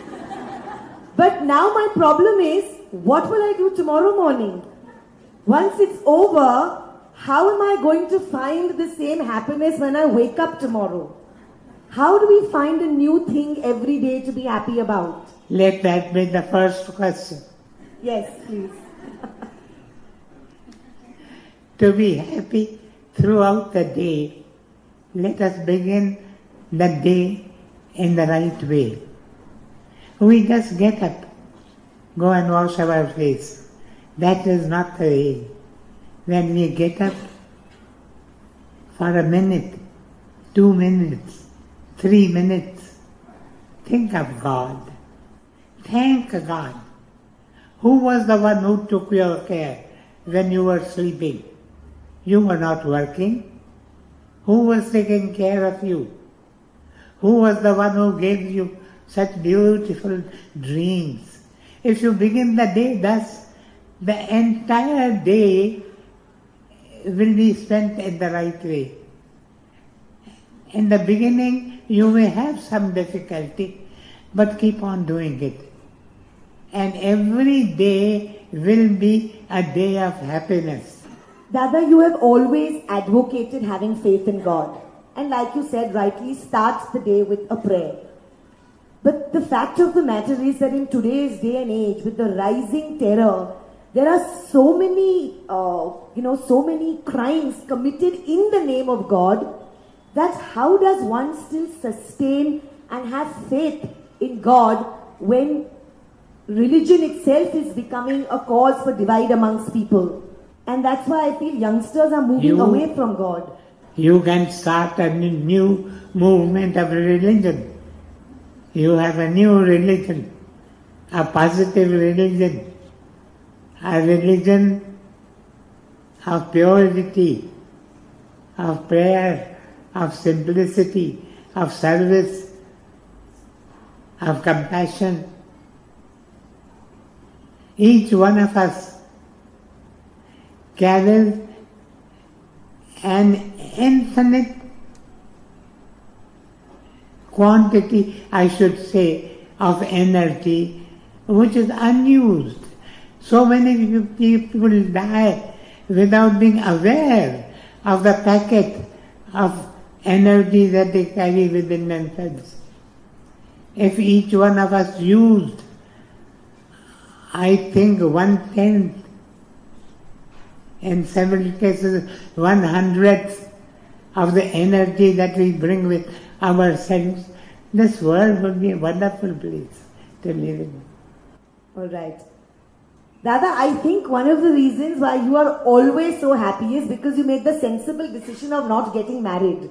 But now my problem is, what will I do tomorrow morning? Once it's over, how am I going to find the same happiness when I wake up tomorrow? How do we find a new thing every day to be happy about? Let that be the first question. Yes, please. To be happy throughout the day, let us begin the day in the right way. We just get up, go and wash our face. That is not the way. When we get up for a minute, 2 minutes, 3 minutes, think of God. Thank God. Who was the one who took your care when you were sleeping? You were not working. Who was taking care of you? Who was the one who gave you such beautiful dreams? If you begin the day thus, the entire day will be spent in the right way. In the beginning, you may have some difficulty, but keep on doing it. And every day will be a day of happiness. Dada, you have always advocated having faith in God. And like you said rightly, starts the day with a prayer. But the fact of the matter is that in today's day and age, with the rising terror, there are so many, so many crimes committed in the name of God, that how does one still sustain and have faith in God when religion itself is becoming a cause for divide amongst people? And that's why I feel youngsters are moving away from God. You can start a new movement of religion. You have a new religion, a positive religion, a religion of purity, of prayer, of simplicity, of service, of compassion. Each one of us carries an infinite quantity, I should say, of energy which is unused. So many people die without being aware of the packet of energy that they carry within themselves. If each one of us used, I think 1/10, in several cases 1/100th of the energy that we bring with ourselves, this world would be a wonderful place to live in. All right. Dada, I think one of the reasons why you are always so happy is because you made the sensible decision of not getting married.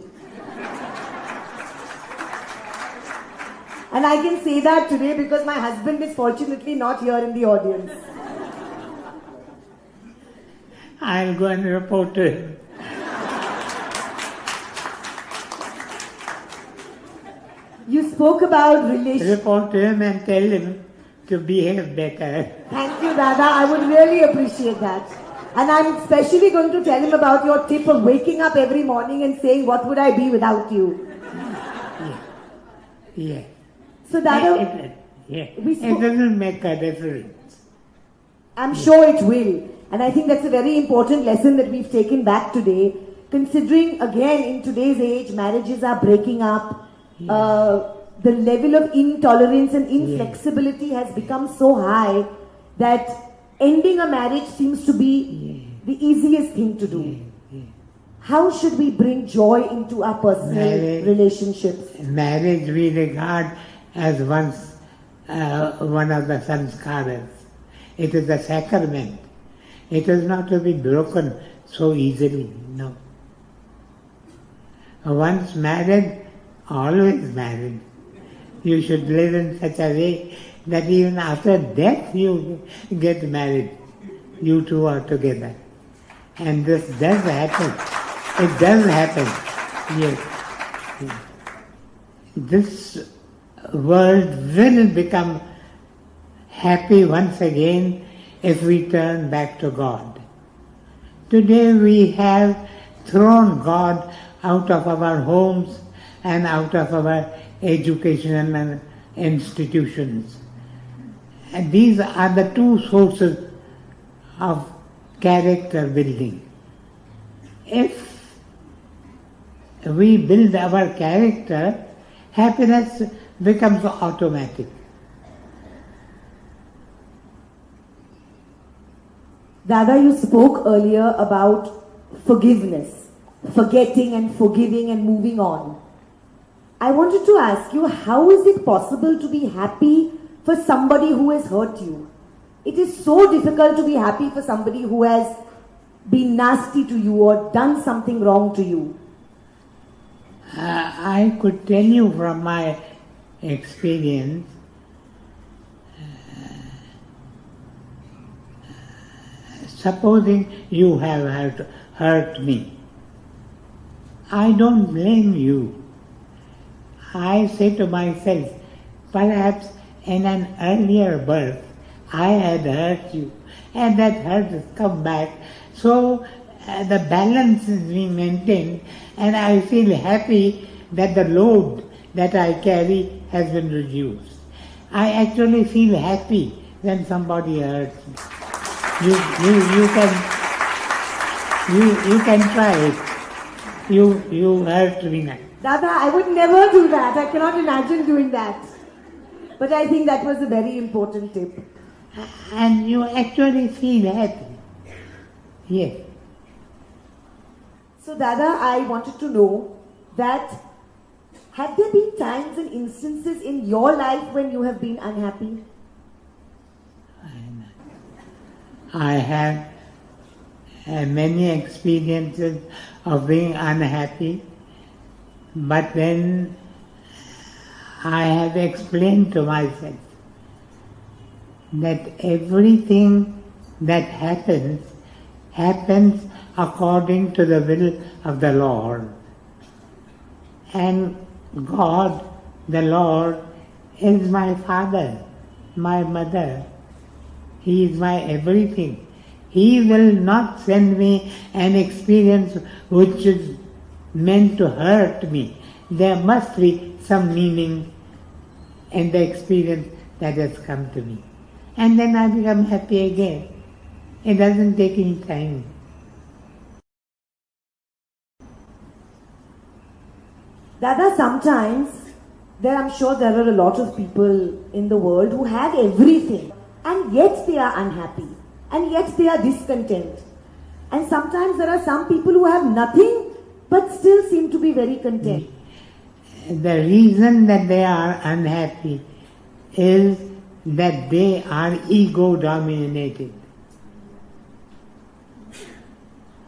And I can say that today because my husband is fortunately not here in the audience. I'll go and report to him. You spoke about relations. Report to him and tell him to behave better. Thank you, Dada. I would really appreciate that. And I'm especially going to tell him about your tip of waking up every morning and saying, "What would I be without you?" Yeah. So, Dada, it doesn't make a difference. I'm sure it will. And I think that's a very important lesson that we've taken back today. Considering, again, in today's age, marriages are breaking up. The level of intolerance and inflexibility has become so high that ending a marriage seems to be the easiest thing to do. How should we bring joy into our personal relationships? Marriage we regard as one of the sanskaras. It is a sacrament. It is not to be broken so easily, no. Once married, always married. You should live in such a way that even after death you get married. You two are together. And this does happen. It does happen. Yes. This world will become happy once again if we turn back to God. Today we have thrown God out of our homes and out of our educational institutions. And these are the two sources of character building. If we build our character, happiness becomes automatic. Dada, you spoke earlier about forgiveness, forgetting and forgiving and moving on. I wanted to ask you, how is it possible to be happy for somebody who has hurt you? It is so difficult to be happy for somebody who has been nasty to you or done something wrong to you. I could tell you from my experience, supposing you have hurt me, I don't blame you. I say to myself, perhaps in an earlier birth I had hurt you and that hurt has come back. So the balance is being maintained and I feel happy that the load that I carry has been reduced. I actually feel happy when somebody hurts me. You can try it. You hurt me now. Dada, I would never do that. I cannot imagine doing that. But I think that was a very important tip. and you actually feel happy. Yes. So Dada, I wanted to know that have there been times and instances in your life when you have been unhappy? I have many experiences of being unhappy, but then I have explained to myself that everything that happens according to the will of the Lord. And God, the Lord, is my father, my mother. He is my everything. He will not send me an experience which is meant to hurt me. There must be some meaning in the experience that has come to me. And then I become happy again. It doesn't take any time. Dada, sometimes I'm sure there are a lot of people in the world who have everything and yet they are unhappy and yet they are discontent. And sometimes there are some people who have nothing but still seem to be very content. The reason that they are unhappy is that they are ego dominated.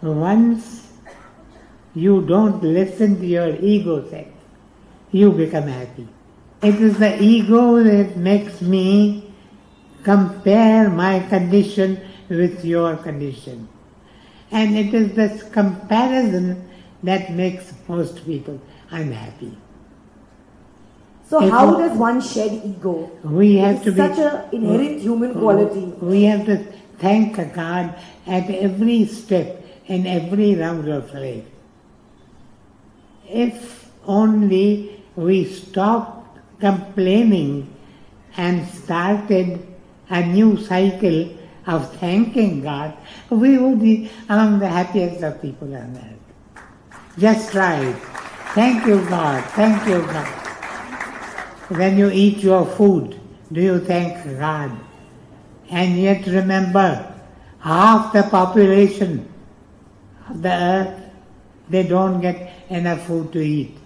Once you don't listen to your ego self, you become happy. It is the ego that makes me compare my condition with your condition. And it is this comparison that makes most people unhappy. So how does one shed ego? We have to be such an inherent human quality. We have to thank God at every step in every round of life. If only we stopped complaining and started a new cycle of thanking God, we would be among the happiest of people on earth. Just try it. Thank you, God. Thank you, God. When you eat your food, do you thank God? And yet remember, half the population of the earth, they don't get enough food to eat.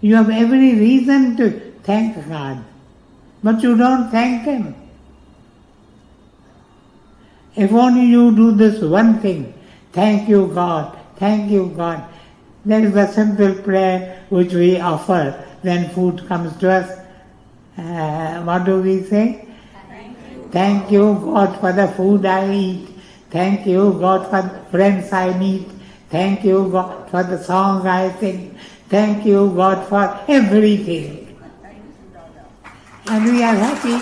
You have every reason to thank God, but you don't thank Him. If only you do this one thing, thank you God, thank you God. There is a simple prayer which we offer when food comes to us. What do we say? Thank you God for the food I eat. Thank you God for the friends I meet. Thank you God for the song I sing. Thank you God for everything. And we are happy.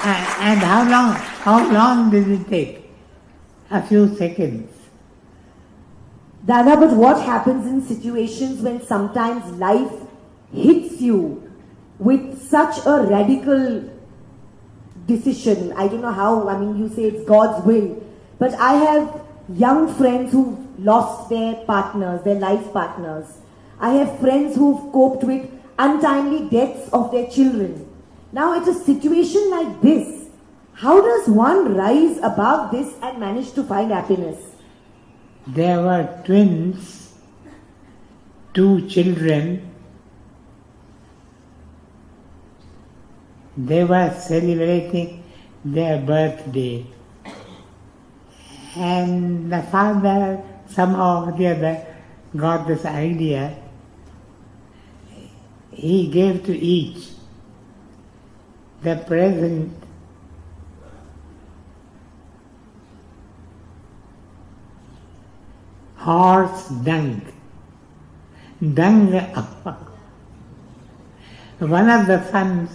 And how long did it take? A few seconds. Dada, but what happens in situations when sometimes life hits you with such a radical decision? I don't know how, you say it's God's will, but I have young friends who've lost their partners, their life partners. I have friends who've coped with untimely deaths of their children. Now, at a situation like this, how does one rise above this and manage to find happiness? There were twins, 2 children. They were celebrating their birthday. And the father somehow or the other got this idea. He gave to each the present horse dung. One of the sons,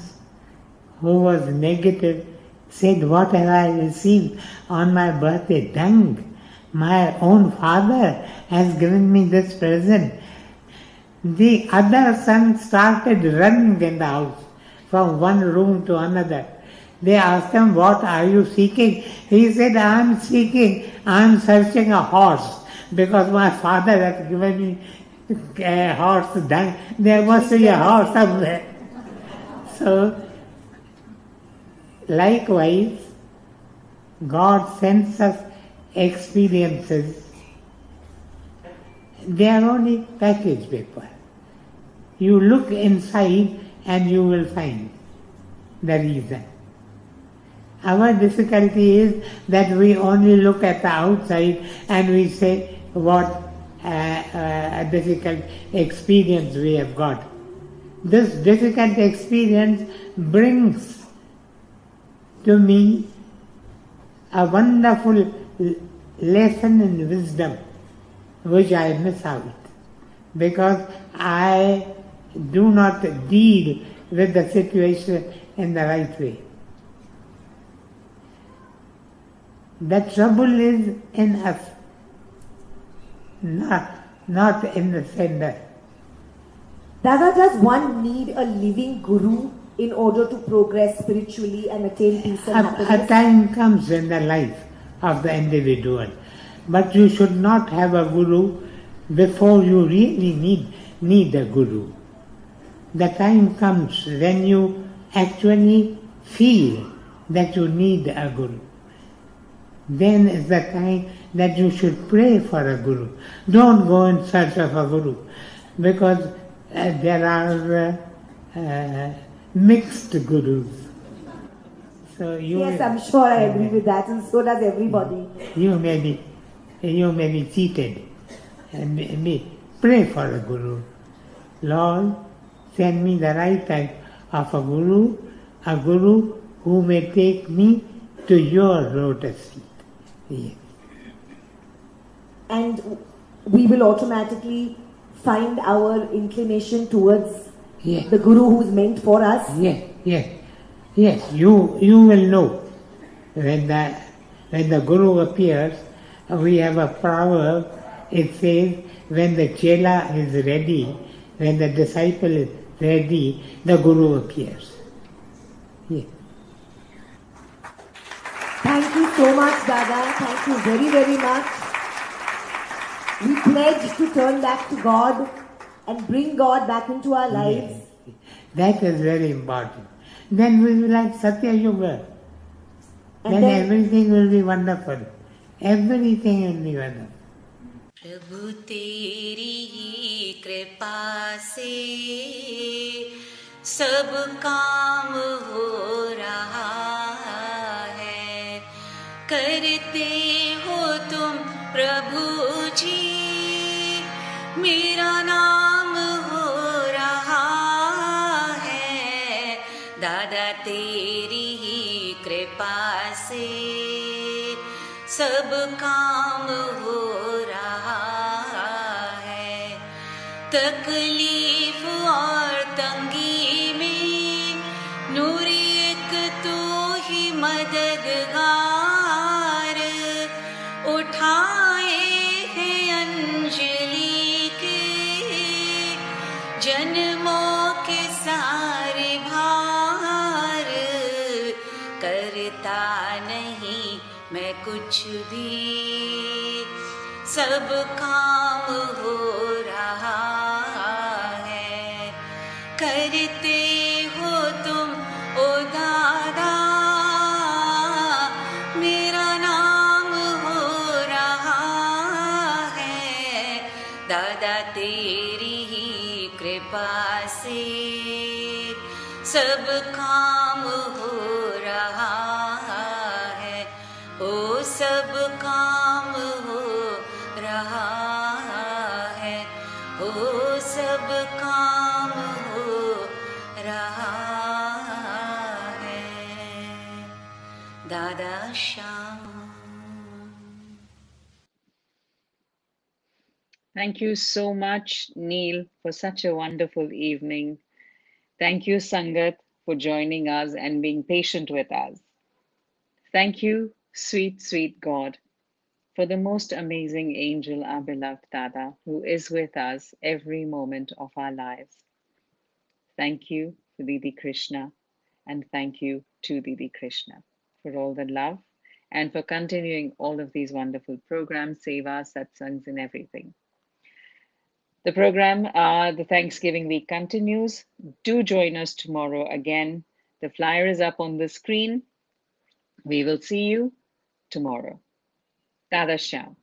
who was negative, said, "What have I received on my birthday? Dung. My own father has given me this present." The other son started running in the house from one room to another. They asked him, "What are you seeking?" He said, "I am searching a horse because my father has given me a horse dung. There must be a horse somewhere." So Likewise, God sends us experiences. They are only package paper. You look inside and you will find the reason. Our difficulty is that we only look at the outside and we say what a difficult experience we have got. This difficult experience brings to me a wonderful lesson in wisdom which I miss out because I do not deal with the situation in the right way. The trouble is in us, not in the sender. Dada, does one need a living guru in order to progress spiritually and attain peace and happiness? A time comes in the life of the individual, but you should not have a guru before you really need a guru. The time comes when you actually feel that you need a guru. Then is the time that you should pray for a guru. Don't go in search of a guru because there are mixed gurus. So yes, I'm sure I agree with that, and so does everybody. You may be cheated. And pray for a guru. Lord, send me the right type of a guru who may take me to your lotus feet. Yes. And we will automatically find our inclination towards the guru who is meant for us. Yes. You will know when the guru appears. We have a proverb. It says, when the chela is ready, when the disciple is ready, the guru appears. Yes. Thank you so much, Dada. Thank you very, very much. We pledge to turn back to God and bring God back into our lives. Yes. That is very important. Then we will have Satya Yuga. Then everything will be wonderful. Everything will be wonderful. प्रभु तेरी ही कृपा से सब काम हो रहा है करते हो तुम प्रभु जी मेरा नाम हो रहा है दादा तेरी ही कृपा से सब काम हो रहा है तकलीफ और तंगी में नूरी एक तो ही मददगार उठाए हैं अंजलि के जन्मों के सारे भार करता नहीं मैं कुछ भी सब काम हो रहा है करते हो तुम ओ दादा मेरा नाम हो रहा है दादा तेरी ही कृपा से सब काम हो रहा है ओ सब काम हो रहा है ओ सब काम हो रहा है दादा Shyam Thank you so much, Neil, for such a wonderful evening. Thank you, Sangat, for joining us and being patient with us. Thank you, sweet, sweet God, for the most amazing angel, our beloved Dada, who is with us every moment of our lives. Thank you for Didi Krishna, and thank you to Didi Krishna for all the love and for continuing all of these wonderful programs, sevas, satsangs, and everything. The program, the Thanksgiving week continues. Do join us tomorrow again. The flyer is up on the screen. We will see you tomorrow. Dada Shyam.